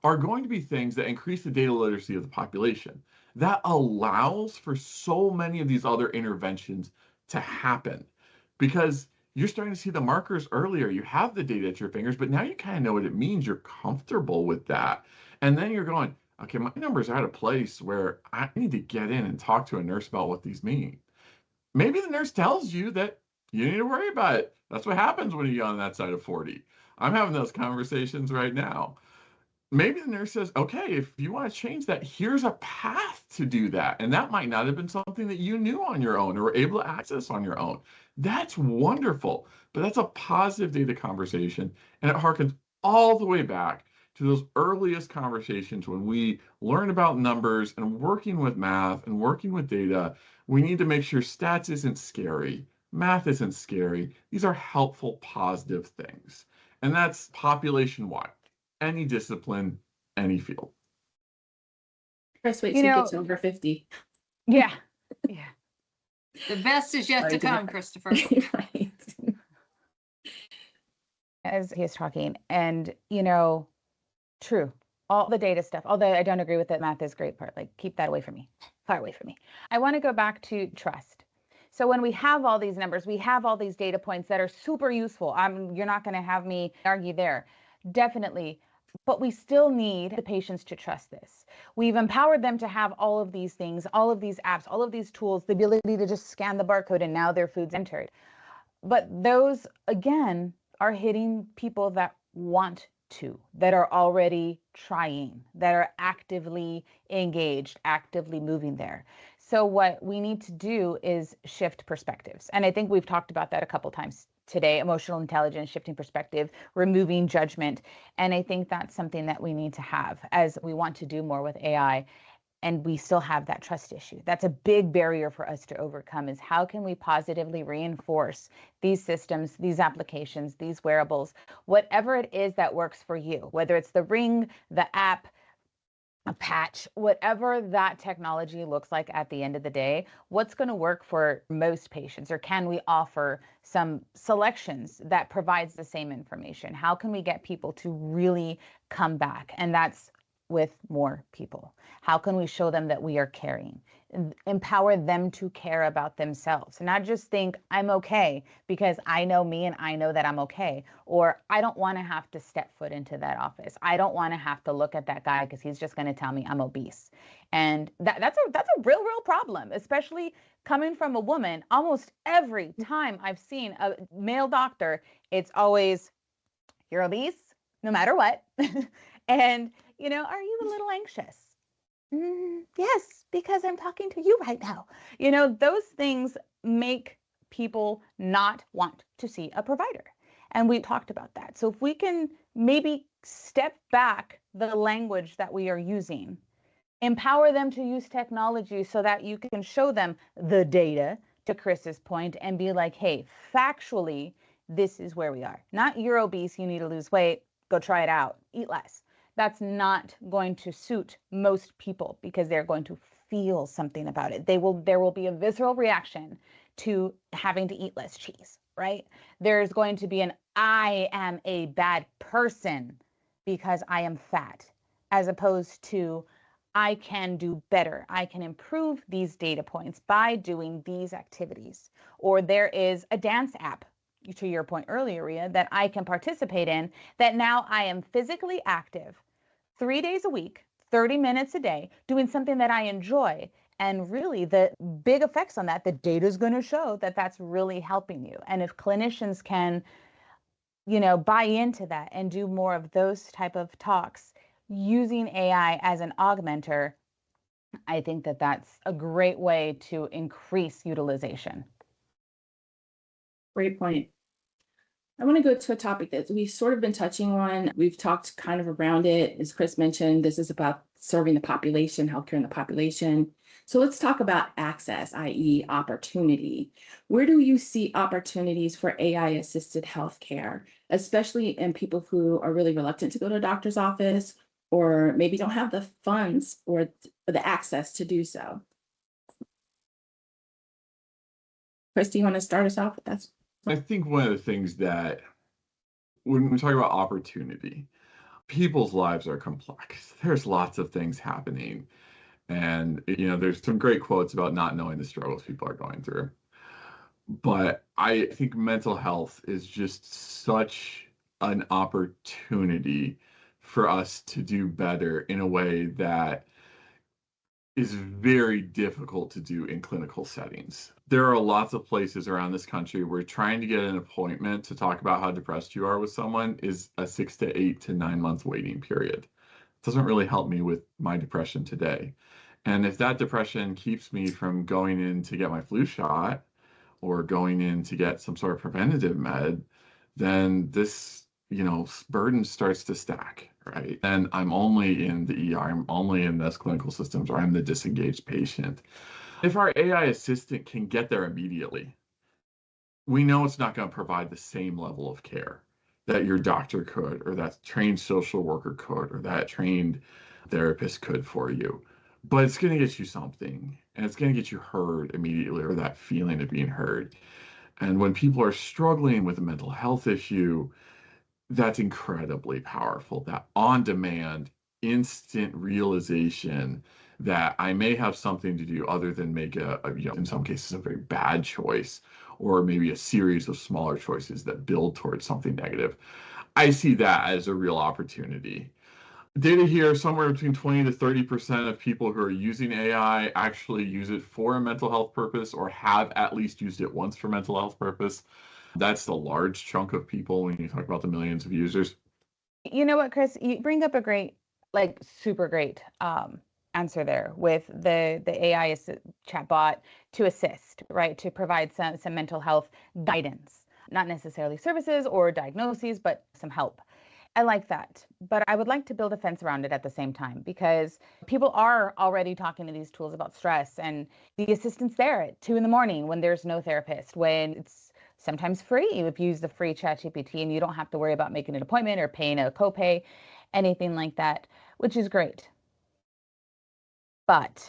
are going to be things that increase the data literacy of the population. That allows for so many of these other interventions to happen because you're starting to see the markers earlier. You have the data at your fingers, but now you kind of know what it means. You're comfortable with that. And then you're going, okay, my numbers are at a place where I need to get in and talk to a nurse about what these mean. Maybe the nurse tells you that you need to worry about it. That's what happens when you get on that side of 40. I'm having those conversations right now. Maybe the nurse says, okay, if you want to change that, here's a path to do that. And that might not have been something that you knew on your own or were able to access on your own. That's wonderful. But that's a positive data conversation. And it harkens all the way back to those earliest conversations when we learn about numbers and working with math and working with data. We need to make sure stats isn't scary. Math isn't scary. These are helpful, positive things. And that's population-wide. Any discipline, any field. Chris, wait You till he know- gets over 50. Yeah. Yeah. The best is yet Sorry to to come, interrupt. Christopher. Right. As he's talking, and true, all the data stuff, although I don't agree with that math is great part, like keep that away from me, far away from me. I want to go back to trust. So when we have all these numbers, we have all these data points that are super useful. You're not going to have me argue there. Definitely. But we still need the patients to trust this. We've empowered them to have all of these things, all of these apps, all of these tools, the ability to just scan the barcode and now their food's entered. But those, again, are hitting people that want to, that are already trying, that are actively engaged, actively moving there. So what we need to do is shift perspectives. And I think we've talked about that a couple times today: emotional intelligence, shifting perspective, removing judgment. And I think that's something that we need to have as we want to do more with AI. And we still have that trust issue. That's a big barrier for us to overcome, is how can we positively reinforce these systems, these applications, these wearables, whatever it is that works for you, whether it's the ring, the app, a patch, whatever that technology looks like at the end of the day, what's going to work for most patients? Or can we offer some selections that provides the same information? How can we get people to really come back? And that's with more people? How can we show them that we are caring? Empower them to care about themselves, not just think I'm okay because I know me and I know that I'm okay, or I don't want to have to step foot into that office. I don't want to have to look at that guy because he's just going to tell me I'm obese. And that's a real problem, especially coming from a woman. Almost every time I've seen a male doctor, it's always, you're obese, no matter what. And, are you a little anxious? Yes, because I'm talking to you right now. Those things make people not want to see a provider. And we talked about that. So if we can maybe step back the language that we are using, empower them to use technology so that you can show them the data, to Chris's point, and be like, hey, factually, this is where we are. Not you're obese, you need to lose weight, go try it out, eat less. That's not going to suit most people because they're going to feel something about it. There will be a visceral reaction to having to eat less cheese, right? There's going to be an I am a bad person because I am fat, as opposed to I can do better. I can improve these data points by doing these activities. Or there is a dance app, to your point earlier, Ria, that I can participate in, that now I am physically active 3 days a week, 30 minutes a day, doing something that I enjoy. And really the big effects on that, the data is going to show that that's really helping you. And if clinicians can, buy into that and do more of those type of talks using AI as an augmenter, I think that that's a great way to increase utilization. Great point. I want to go to a topic that we've sort of been touching on. We've talked kind of around it. As Chris mentioned, this is about serving the population, healthcare in the population. So let's talk about access, i.e. opportunity. Where do you see opportunities for AI-assisted healthcare, especially in people who are really reluctant to go to a doctor's office or maybe don't have the funds or the access to do so? Chris, do you want to start us off with that? I think one of the things that when we talk about opportunity, people's lives are complex. There's lots of things happening. And, there's some great quotes about not knowing the struggles people are going through. But I think mental health is just such an opportunity for us to do better in a way that is very difficult to do in clinical settings. There are lots of places around this country where trying to get an appointment to talk about how depressed you are with someone is a 6 to 8 to 9 month waiting period. It doesn't really help me with my depression today. And if that depression keeps me from going in to get my flu shot or going in to get some sort of preventative med, then this burden starts to stack, right? And I'm only in the ER, I'm only in those clinical systems, or I'm the disengaged patient. If our AI assistant can get there immediately, we know it's not going to provide the same level of care that your doctor could, or that trained social worker could, or that trained therapist could for you. But it's going to get you something, and it's going to get you heard immediately, or that feeling of being heard. And when people are struggling with a mental health issue, that's incredibly powerful. That on-demand, instant realization that I may have something to do other than make in some cases, a very bad choice, or maybe a series of smaller choices that build towards something negative. I see that as a real opportunity. Data here, somewhere between 20 to 30% of people who are using AI actually use it for a mental health purpose, or have at least used it once for mental health purpose. That's the large chunk of people when you talk about the millions of users. You know what, Chris? You bring up a great, super great answer there with the AI chatbot to assist, right? To provide some mental health guidance, not necessarily services or diagnoses, but some help. I like that, but I would like to build a fence around it at the same time, because people are already talking to these tools about stress, and the assistant's there at 2 a.m. when there's no therapist, when it's sometimes free if you use the free ChatGPT and you don't have to worry about making an appointment or paying a copay, anything like that, which is great. But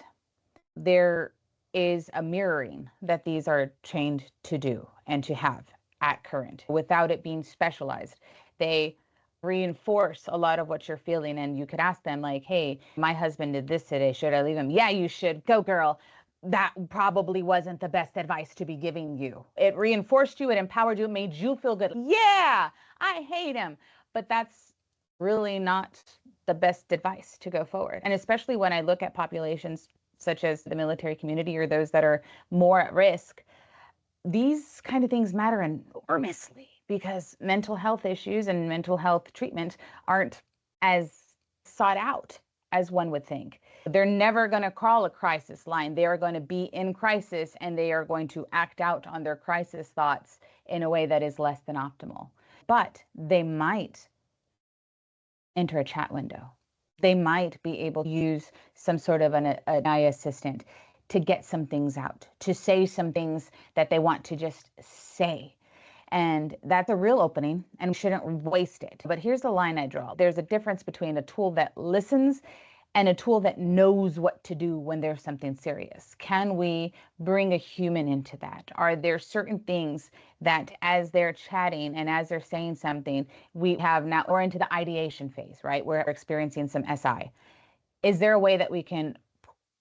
there is a mirroring that these are trained to do and to have at current without it being specialized. They reinforce a lot of what you're feeling. And you could ask them like, hey, my husband did this today. Should I leave him? Yeah, you should. Go, girl. That probably wasn't the best advice to be giving you. It reinforced you, it empowered you, it made you feel good. Yeah, I hate him. But that's really not the best advice to go forward. And especially when I look at populations such as the military community or those that are more at risk, these kind of things matter enormously because mental health issues and mental health treatment aren't as sought out as one would think. They're never going to call a crisis line. They are going to be in crisis and they are going to act out on their crisis thoughts in a way that is less than optimal. But they might enter a chat window. They might be able to use some sort of an AI assistant to get some things out, to say some things that they want to just say. And that's a real opening and we shouldn't waste it. But here's the line I draw. There's a difference between a tool that listens and a tool that knows what to do when there's something serious. Can we bring a human into that? Are there certain things that as they're chatting and as they're saying something, we have now, or into the ideation phase, right? We're experiencing some SI. Is there a way that we can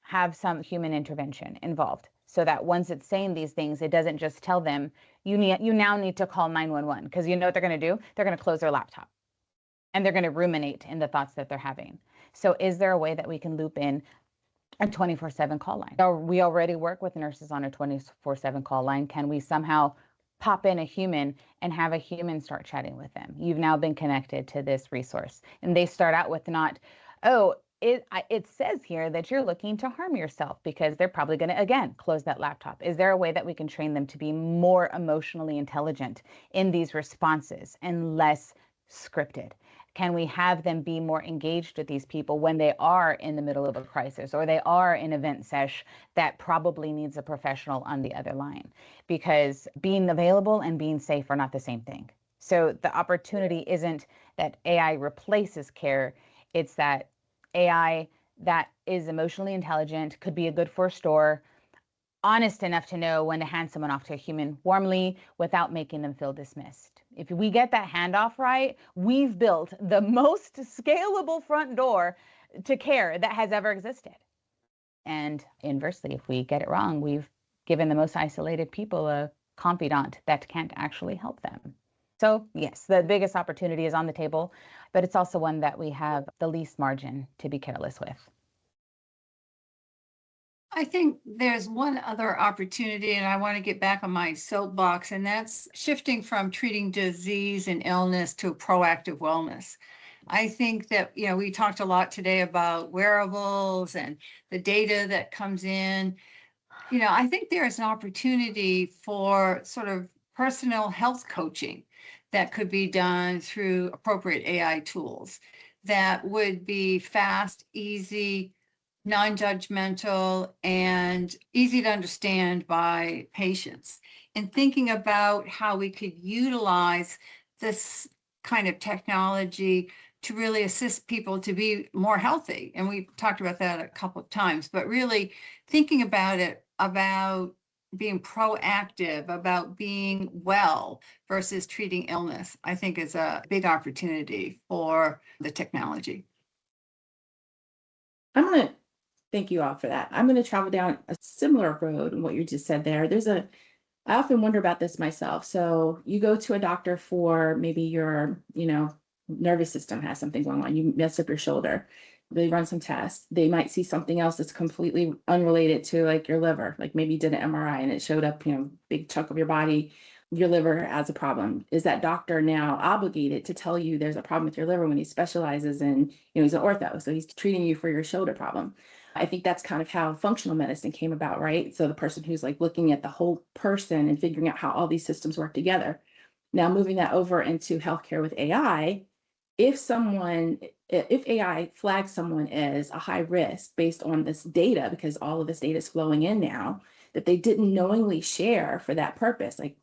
have some human intervention involved so that once it's saying these things, it doesn't just tell them, you now need to call 911, because you know what they're going to do? They're going to close their laptop and they're going to ruminate in the thoughts that they're having. So is there a way that we can loop in a 24/7 call line? We already work with nurses on a 24/7 call line. Can we somehow pop in a human and have a human start chatting with them? You've now been connected to this resource. And they start out with not, oh, it says here that you're looking to harm yourself, because they're probably going to, again, close that laptop. Is there a way that we can train them to be more emotionally intelligent in these responses and less scripted? Can we have them be more engaged with these people when they are in the middle of a crisis or they are in an event sesh that probably needs a professional on the other line? Because being available and being safe are not the same thing. So the opportunity isn't that AI replaces care, it's that AI that is emotionally intelligent, could be a good first door, honest enough to know when to hand someone off to a human warmly without making them feel dismissed. If we get that handoff right, we've built the most scalable front door to care that has ever existed. And inversely, if we get it wrong, we've given the most isolated people a confidant that can't actually help them. So yes, the biggest opportunity is on the table, but it's also one that we have the least margin to be careless with. I think there's one other opportunity, and I want to get back on my soapbox, and that's shifting from treating disease and illness to proactive wellness. I think that, we talked a lot today about wearables and the data that comes in. I think there's an opportunity for sort of personal health coaching that could be done through appropriate AI tools that would be fast, easy, non-judgmental, and easy to understand by patients. And thinking about how we could utilize this kind of technology to really assist people to be more healthy. And we talked about that a couple of times, but really thinking about it, about being proactive, about being well versus treating illness, I think is a big opportunity for the technology. I'm going to thank you all for that. I'm going to travel down a similar road in what you just said there. I often wonder about this myself. So you go to a doctor for maybe your, nervous system has something going on. You mess up your shoulder. They run some tests. They might see something else that's completely unrelated to like your liver. Like maybe you did an MRI and it showed up, big chunk of your body, your liver has a problem. Is that doctor now obligated to tell you there's a problem with your liver when he specializes in, he's an ortho, so he's treating you for your shoulder problem? I think that's kind of how functional medicine came about, right? So the person who's like looking at the whole person and figuring out how all these systems work together. Now moving that over into healthcare with AI, if AI flags someone as a high risk based on this data, because all of this data is flowing in now, that they didn't knowingly share for that purpose, like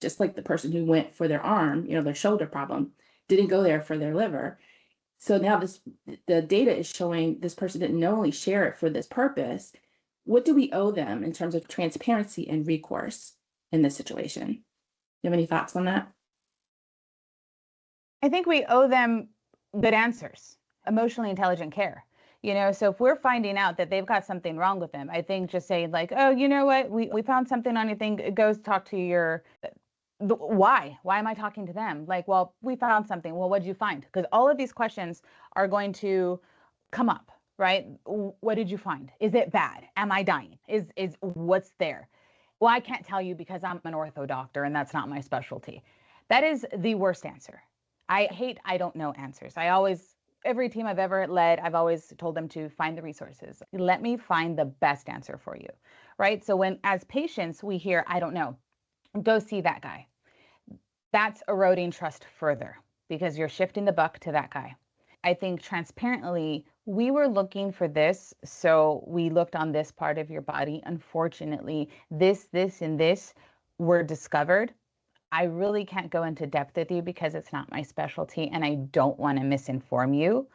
just like the person who went for their arm, their shoulder problem, didn't go there for their liver. So now the data is showing this person didn't knowingly share it for this purpose. What do we owe them in terms of transparency and recourse in this situation? You have any thoughts on that? I think we owe them good answers, emotionally intelligent care. So if we're finding out that they've got something wrong with them, I think just saying like, oh, you know what, we found something on your thing, go talk to your, why am I talking to them? Like, well, we found something. Well, what did you find? Because all of these questions are going to come up, right? What did you find? Is it bad? Am I dying? Is what's there? Well, I can't tell you because I'm an ortho doctor and that's not my specialty. That is the worst answer. I hate I don't know answers. Every team I've ever led, I've always told them to find the resources. Let me find the best answer for you, right? So when, as patients, we hear, I don't know, go see that guy. That's eroding trust further because you're shifting the buck to that guy. I think transparently, we were looking for this, so we looked on this part of your body. Unfortunately, this, and this were discovered. I really can't go into depth with you because it's not my specialty and I don't want to misinform you.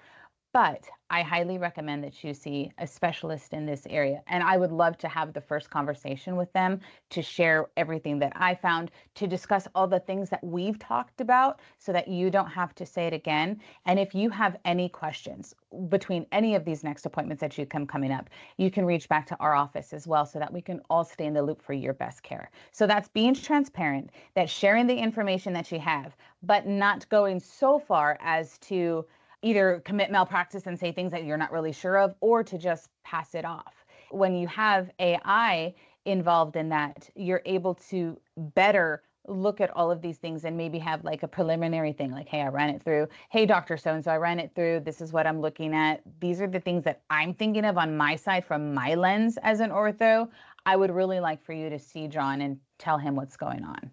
But I highly recommend that you see a specialist in this area. And I would love to have the first conversation with them to share everything that I found, to discuss all the things that we've talked about so that you don't have to say it again. And if you have any questions between any of these next appointments that you come coming up, you can reach back to our office as well so that we can all stay in the loop for your best care. So that's being transparent, that's sharing the information that you have, but not going so far as to either commit malpractice and say things that you're not really sure of, or to just pass it off. When you have AI involved in that, you're able to better look at all of these things and maybe have like a preliminary thing like, hey, I ran it through. Hey, Dr. So-and-so, I ran it through. This is what I'm looking at. These are the things that I'm thinking of on my side from my lens as an ortho. I would really like for you to see John and tell him what's going on.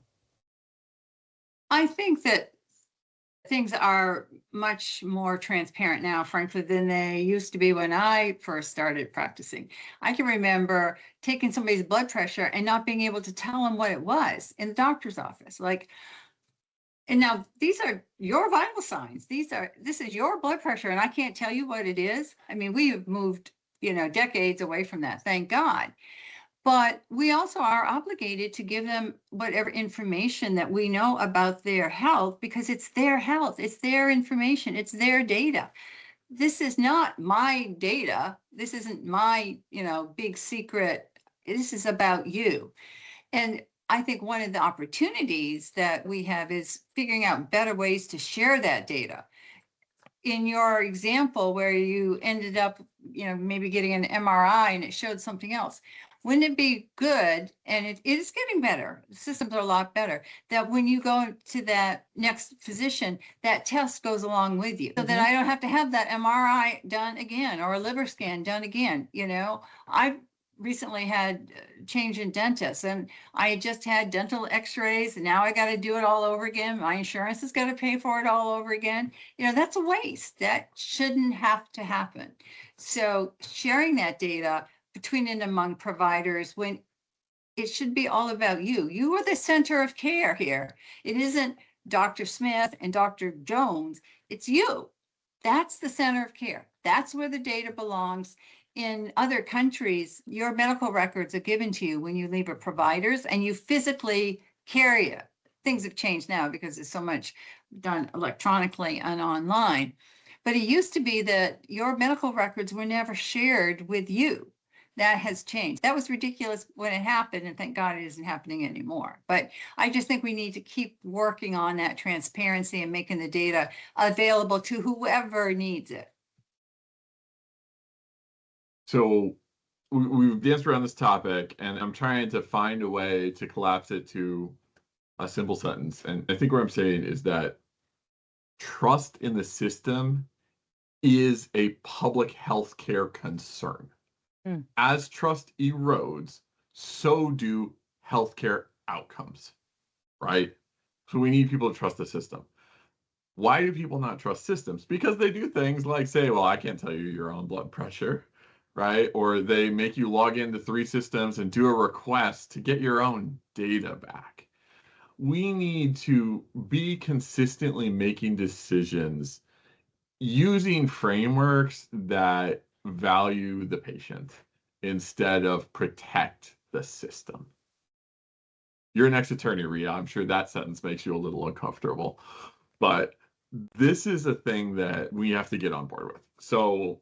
I think that things are much more transparent now, frankly, than they used to be when I first started practicing. I can remember taking somebody's blood pressure and not being able to tell them what it was in the doctor's office. And now these are your vital signs. This is your blood pressure, and I can't tell you what it is. I mean, we have moved, decades away from that, thank God. But we also are obligated to give them whatever information that we know about their health, because it's their health, it's their information, it's their data. This is not my data. This isn't my, big secret. This is about you. And I think one of the opportunities that we have is figuring out better ways to share that data. In your example where you ended up, maybe getting an MRI and it showed something else, wouldn't it be good, and it is getting better, the systems are a lot better, that when you go to that next physician, that test goes along with you, so that I don't have to have that MRI done again or a liver scan done again. I've recently had change in dentists, and I just had dental x-rays, and now I got to do it all over again. My insurance is going to pay for it all over again. That's a waste. That shouldn't have to happen. So sharing that data between and among providers, when it should be all about you. You are the center of care here. It isn't Dr. Smith and Dr. Jones. It's you. That's the center of care. That's where the data belongs. In other countries, your medical records are given to you when you leave a provider's and you physically carry it. Things have changed now because there's so much done electronically and online. But it used to be that your medical records were never shared with you. That has changed. That was ridiculous when it happened, and thank God it isn't happening anymore. But I just think we need to keep working on that transparency and making the data available to whoever needs it. So we've danced around this topic, and I'm trying to find a way to collapse it to a simple sentence. And I think what I'm saying is that trust in the system is a public health care concern. As trust erodes, so do healthcare outcomes, right? So we need people to trust the system. Why do people not trust systems? Because they do things like say, well, I can't tell you your own blood pressure, right? Or they make you log into 3 systems and do a request to get your own data back. We need to be consistently making decisions using frameworks that value the patient instead of protect the system. You're an ex-attorney, Rhea. I'm sure that sentence makes you a little uncomfortable, but this is a thing that we have to get on board with. So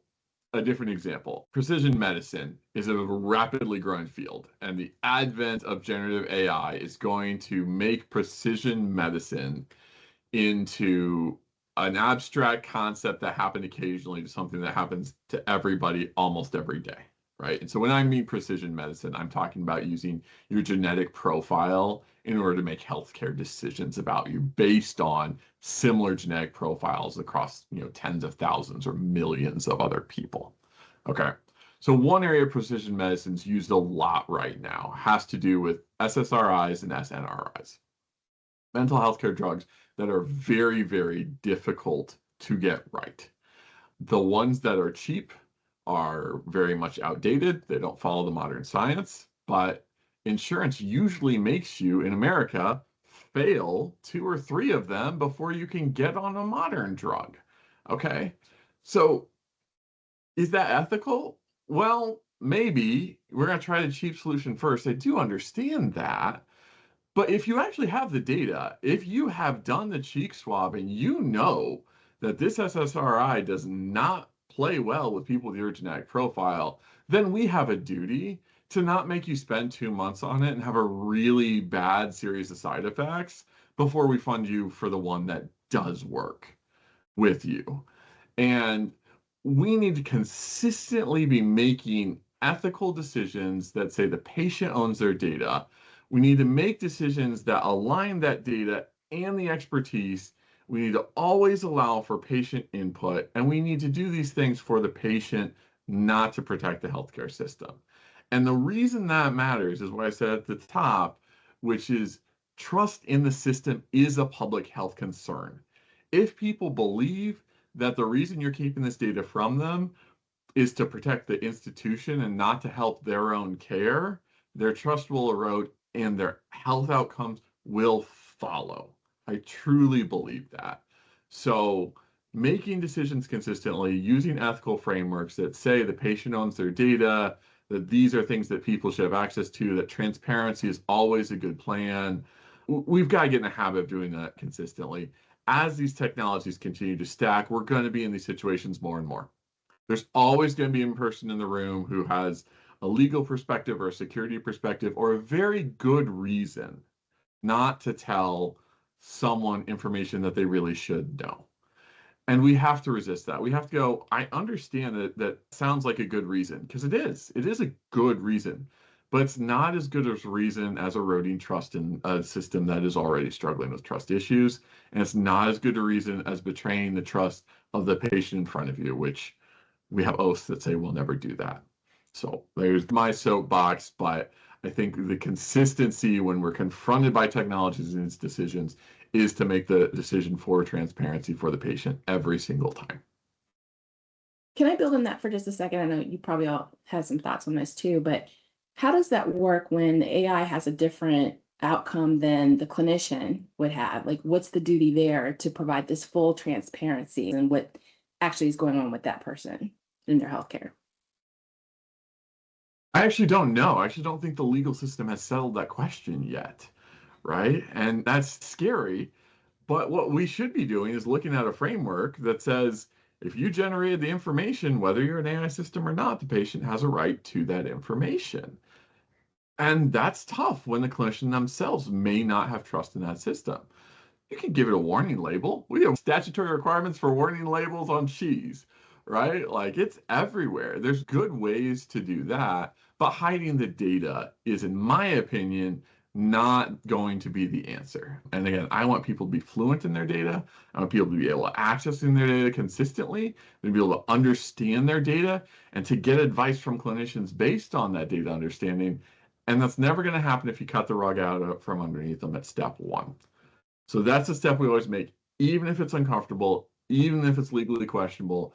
a different example, precision medicine is a rapidly growing field, and the advent of generative AI is going to make precision medicine into an abstract concept that happened occasionally to something that happens to everybody almost every day, right? And so when I mean precision medicine, I'm talking about using your genetic profile in order to make healthcare decisions about you based on similar genetic profiles across, tens of thousands or millions of other people. Okay. So one area of precision medicine is used a lot right now has to do with SSRIs and SNRIs, mental health care drugs that are very, very difficult to get right. The ones that are cheap are very much outdated. They don't follow the modern science, but insurance usually makes you in America fail 2 or 3 of them before you can get on a modern drug. Okay. So is that ethical? Well, maybe we're going to try the cheap solution first. I do understand that. But if you actually have the data, if you have done the cheek swab and you know that this SSRI does not play well with people with your genetic profile, then we have a duty to not make you spend 2 months on it and have a really bad series of side effects before we fund you for the one that does work with you. And we need to consistently be making ethical decisions that say the patient owns their data. We need to make decisions that align that data and the expertise. We need to always allow for patient input, and we need to do these things for the patient, not to protect the healthcare system. And the reason that matters is what I said at the top, which is trust in the system is a public health concern. If people believe that the reason you're keeping this data from them is to protect the institution and not to help their own care, their trust will erode and their health outcomes will follow. I truly believe that. So making decisions consistently, using ethical frameworks that say the patient owns their data, that these are things that people should have access to, that transparency is always a good plan. We've got to get in the habit of doing that consistently. As these technologies continue to stack, we're going to be in these situations more and more. There's always going to be a person in the room who has a legal perspective or a security perspective or a very good reason not to tell someone information that they really should know. And we have to resist that. We have to go, I understand that sounds like a good reason, because it is. It is a good reason, but it's not as good as a reason as eroding trust in a system that is already struggling with trust issues. And it's not as good a reason as betraying the trust of the patient in front of you, which we have oaths that say we'll never do that. So there's my soapbox, but I think the consistency when we're confronted by technologies and its decisions is to make the decision for transparency for the patient every single time. Can I build on that for just a second? I know you probably all have some thoughts on this too, but how does that work when the AI has a different outcome than the clinician would have? Like, what's the duty there to provide this full transparency and what actually is going on with that person in their healthcare? I actually don't know. I actually don't think the legal system has settled that question yet, right? And that's scary. But what we should be doing is looking at a framework that says if you generated the information, whether you're an AI system or not, the patient has a right to that information. And that's tough when the clinician themselves may not have trust in that system. You can give it a warning label. We have statutory requirements for warning labels on cheese, right? Like it's everywhere. There's good ways to do that, but hiding the data is, in my opinion, not going to be the answer. And again, I want people to be fluent in their data. I want people to be able to access their data consistently, to be able to understand their data, and to get advice from clinicians based on that data understanding. And that's never going to happen if you cut the rug out from underneath them at step 1. So that's a step we always make, even if it's uncomfortable, even if it's legally questionable.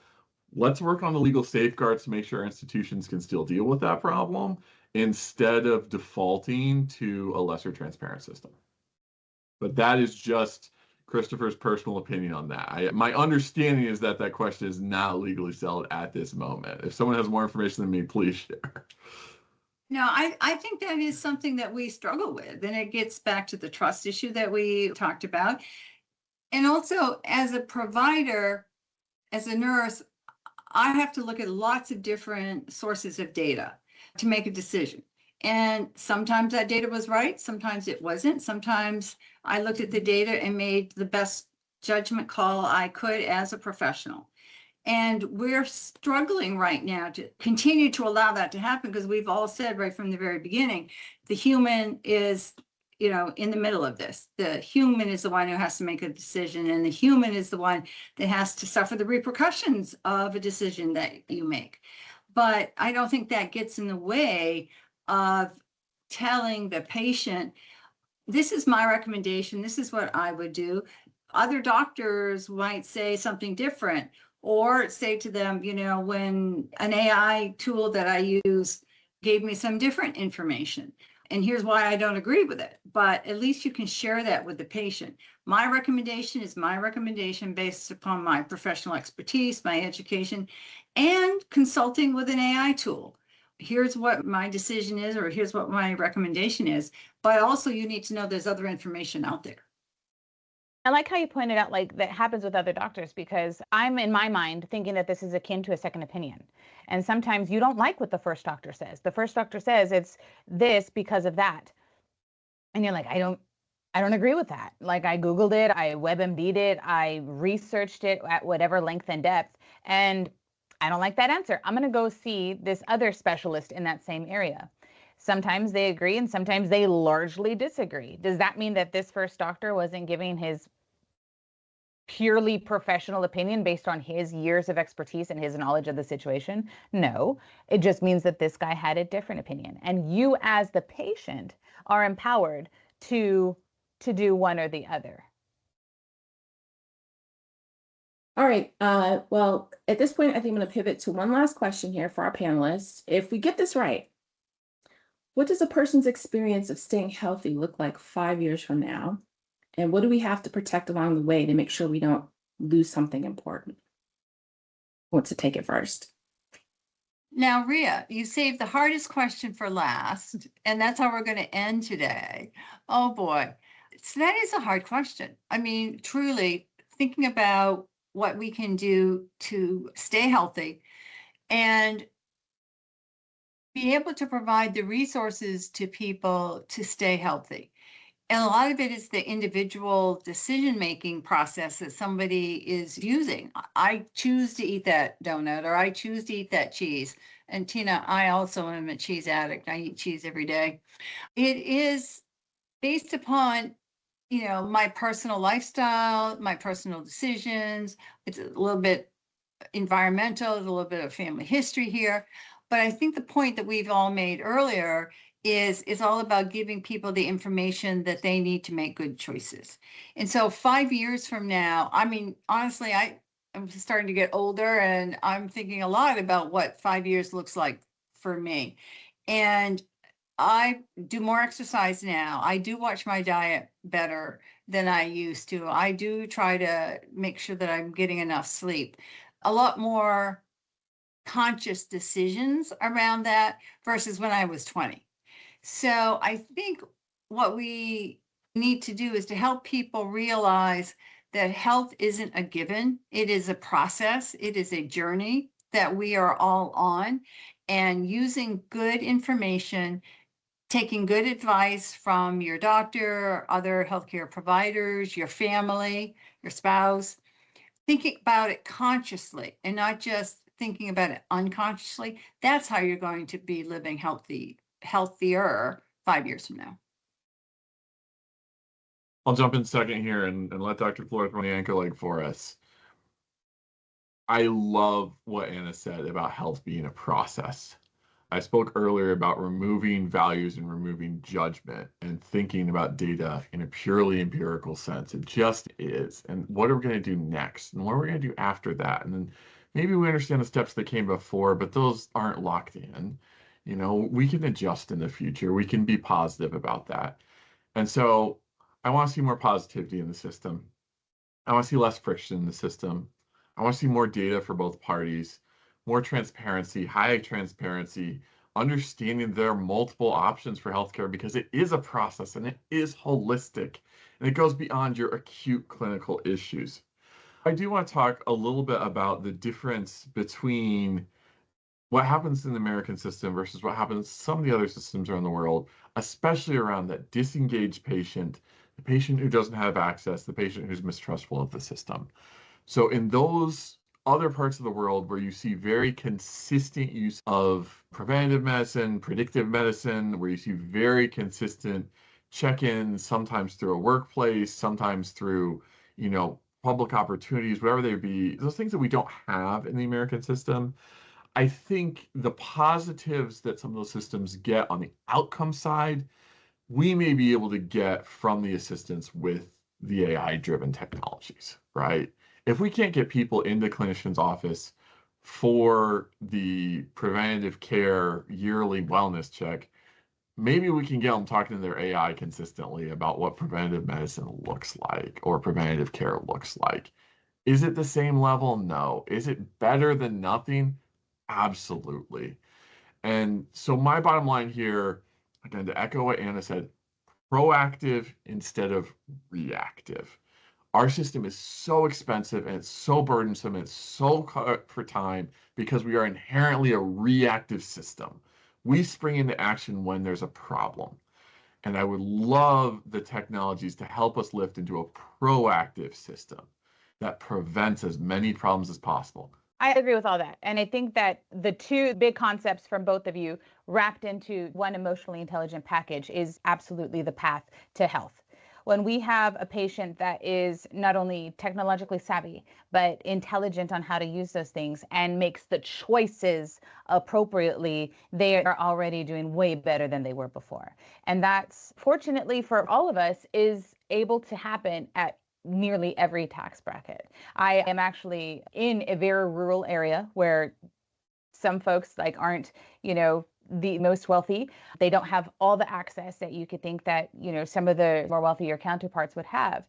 Let's work on the legal safeguards to make sure institutions can still deal with that problem instead of defaulting to a lesser transparent system. But that is just Christopher's personal opinion on that. My understanding is that that question is not legally settled at this moment. If someone has more information than me, please share. No, I think that is something that we struggle with, and it gets back to the trust issue that we talked about. And also, as a provider, as a nurse, I have to look at lots of different sources of data to make a decision. And sometimes that data was right, sometimes it wasn't. Sometimes I looked at the data and made the best judgment call I could as a professional. And we're struggling right now to continue to allow that to happen, because we've all said right from the very beginning, the human is, in the middle of this. The human is the one who has to make a decision, and the human is the one that has to suffer the repercussions of a decision that you make. But I don't think that gets in the way of telling the patient, this is my recommendation, this is what I would do. Other doctors might say something different, or say to them, when an AI tool that I use gave me some different information, and here's why I don't agree with it. But at least you can share that with the patient. My recommendation is my recommendation based upon my professional expertise, my education, and consulting with an AI tool. Here's what my decision is, or here's what my recommendation is. But also you need to know there's other information out there. I like how you pointed out, like, that happens with other doctors, because I'm, in my mind, thinking that this is akin to a second opinion. And sometimes you don't like what the first doctor says. The first doctor says it's this because of that. And you're like, I don't agree with that. Like, I Googled it, I WebMD'd it, I researched it at whatever length and depth, and I don't like that answer. I'm going to go see this other specialist in that same area. Sometimes they agree and sometimes they largely disagree. Does that mean that this first doctor wasn't giving his purely professional opinion based on his years of expertise and his knowledge of the situation? No, it just means that this guy had a different opinion. And you, as the patient, are empowered to do one or the other. All right. Well, at this point, I think I'm going to pivot to one last question here for our panelists. If we get this right, what does a person's experience of staying healthy look like 5 years from now? And what do we have to protect along the way to make sure we don't lose something important? Who wants to take it first? Now, Rhea, you saved the hardest question for last, and that's how we're going to end today. Oh boy. So that is a hard question. I mean, truly thinking about what we can do to stay healthy and be able to provide the resources to people to stay healthy. And a lot of it is the individual decision-making process that somebody is using. I choose to eat that donut, or I choose to eat that cheese. And Tina, I also am a cheese addict. I eat cheese every day. It is based upon, my personal lifestyle, my personal decisions. It's a little bit environmental, there's a little bit of family history here. But I think the point that we've all made earlier is it's all about giving people the information that they need to make good choices. And so 5 years from now, I mean, honestly, I'm starting to get older, and I'm thinking a lot about what 5 years looks like for me. And I do more exercise now. I do watch my diet better than I used to. I do try to make sure that I'm getting enough sleep. A lot more conscious decisions around that versus when I was 20. So I think what we need to do is to help people realize that health isn't a given. It is a process. It is a journey that we are all on, and using good information, taking good advice from your doctor, other healthcare providers, your family, your spouse, thinking about it consciously and not just thinking about it unconsciously. That's how you're going to be living healthier 5 years from now. I'll jump in second here and let Dr. Flores run the ankle leg for us. I love what Anna said about health being a process. I spoke earlier about removing values and removing judgment and thinking about data in a purely empirical sense. It just is. And what are we going to do next? And what are we going to do after that? And then maybe we understand the steps that came before, but those aren't locked in. We can adjust in the future. We can be positive about that. And so I want to see more positivity in the system. I want to see less friction in the system. I want to see more data for both parties, more transparency, high transparency, understanding there are multiple options for healthcare because it is a process and it is holistic and it goes beyond your acute clinical issues. I do want to talk a little bit about the difference between what happens in the American system versus what happens in some of the other systems around the world, especially around that disengaged patient, the patient who doesn't have access, the patient who's mistrustful of the system. So in those other parts of the world where you see very consistent use of preventative medicine, predictive medicine, where you see very consistent check-ins, sometimes through a workplace, sometimes through, public opportunities, whatever they be, those things that we don't have in the American system. I think the positives that some of those systems get on the outcome side, we may be able to get from the assistance with the AI-driven technologies, right? If we can't get people into clinician's office for the preventative care yearly wellness check, maybe we can get them talking to their AI consistently about what preventative medicine looks like or preventative care looks like. Is it the same level? No. Is it better than nothing? Absolutely. And so my bottom line here, again, to echo what Anna said, proactive instead of reactive. Our system is so expensive and it's so burdensome and it's so cut for time because we are inherently a reactive system. We spring into action when there's a problem. And I would love the technologies to help us lift into a proactive system that prevents as many problems as possible. I agree with all that. And I think that the two big concepts from both of you wrapped into one emotionally intelligent package is absolutely the path to health. When we have a patient that is not only technologically savvy, but intelligent on how to use those things and makes the choices appropriately, they are already doing way better than they were before. And that's, fortunately for all of us, is able to happen at nearly every tax bracket. I am actually in a very rural area where some folks aren't, the most wealthy. They don't have all the access that you could think that, some of the more wealthier counterparts would have,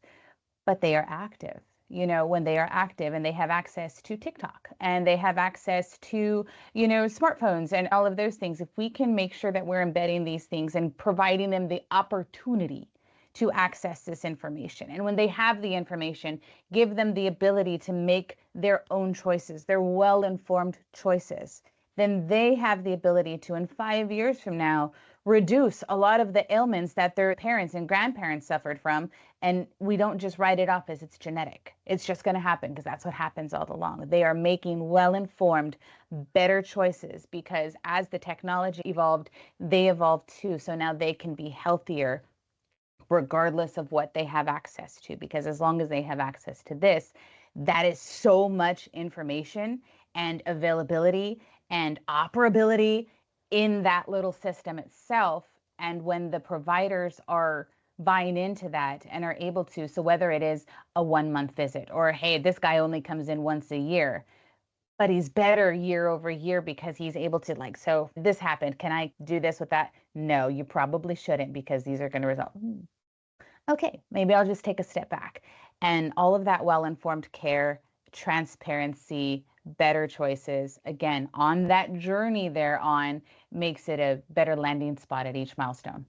but they are active. When they are active and they have access to TikTok and they have access to, smartphones and all of those things, if we can make sure that we're embedding these things and providing them the opportunity to access this information. And when they have the information, give them the ability to make their own choices, their well-informed choices. Then they have the ability to, in 5 years from now, reduce a lot of the ailments that their parents and grandparents suffered from. And we don't just write it off as it's genetic. It's just going to happen because that's what happens all along. They are making well-informed, better choices because as the technology evolved, they evolved too. So now they can be healthier regardless of what they have access to, because as long as they have access to this, that is so much information and availability and operability in that little system itself. And when the providers are buying into that and are able to, so whether it is a 1-month visit or, hey, this guy only comes in once a year, but he's better year over year because he's able to so this happened. Can I do this with that? No, you probably shouldn't because these are going to result. Okay, maybe I'll just take a step back. And all of that well-informed care, transparency, better choices, again, on that journey they're on, makes it a better landing spot at each milestone.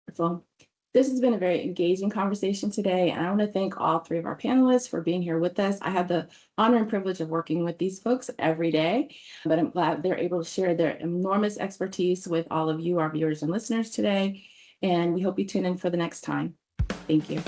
Wonderful. This has been a very engaging conversation today, and I want to thank all three of our panelists for being here with us. I have the honor and privilege of working with these folks every day, but I'm glad they're able to share their enormous expertise with all of you, our viewers and listeners today, and we hope you tune in for the next time. Thank you.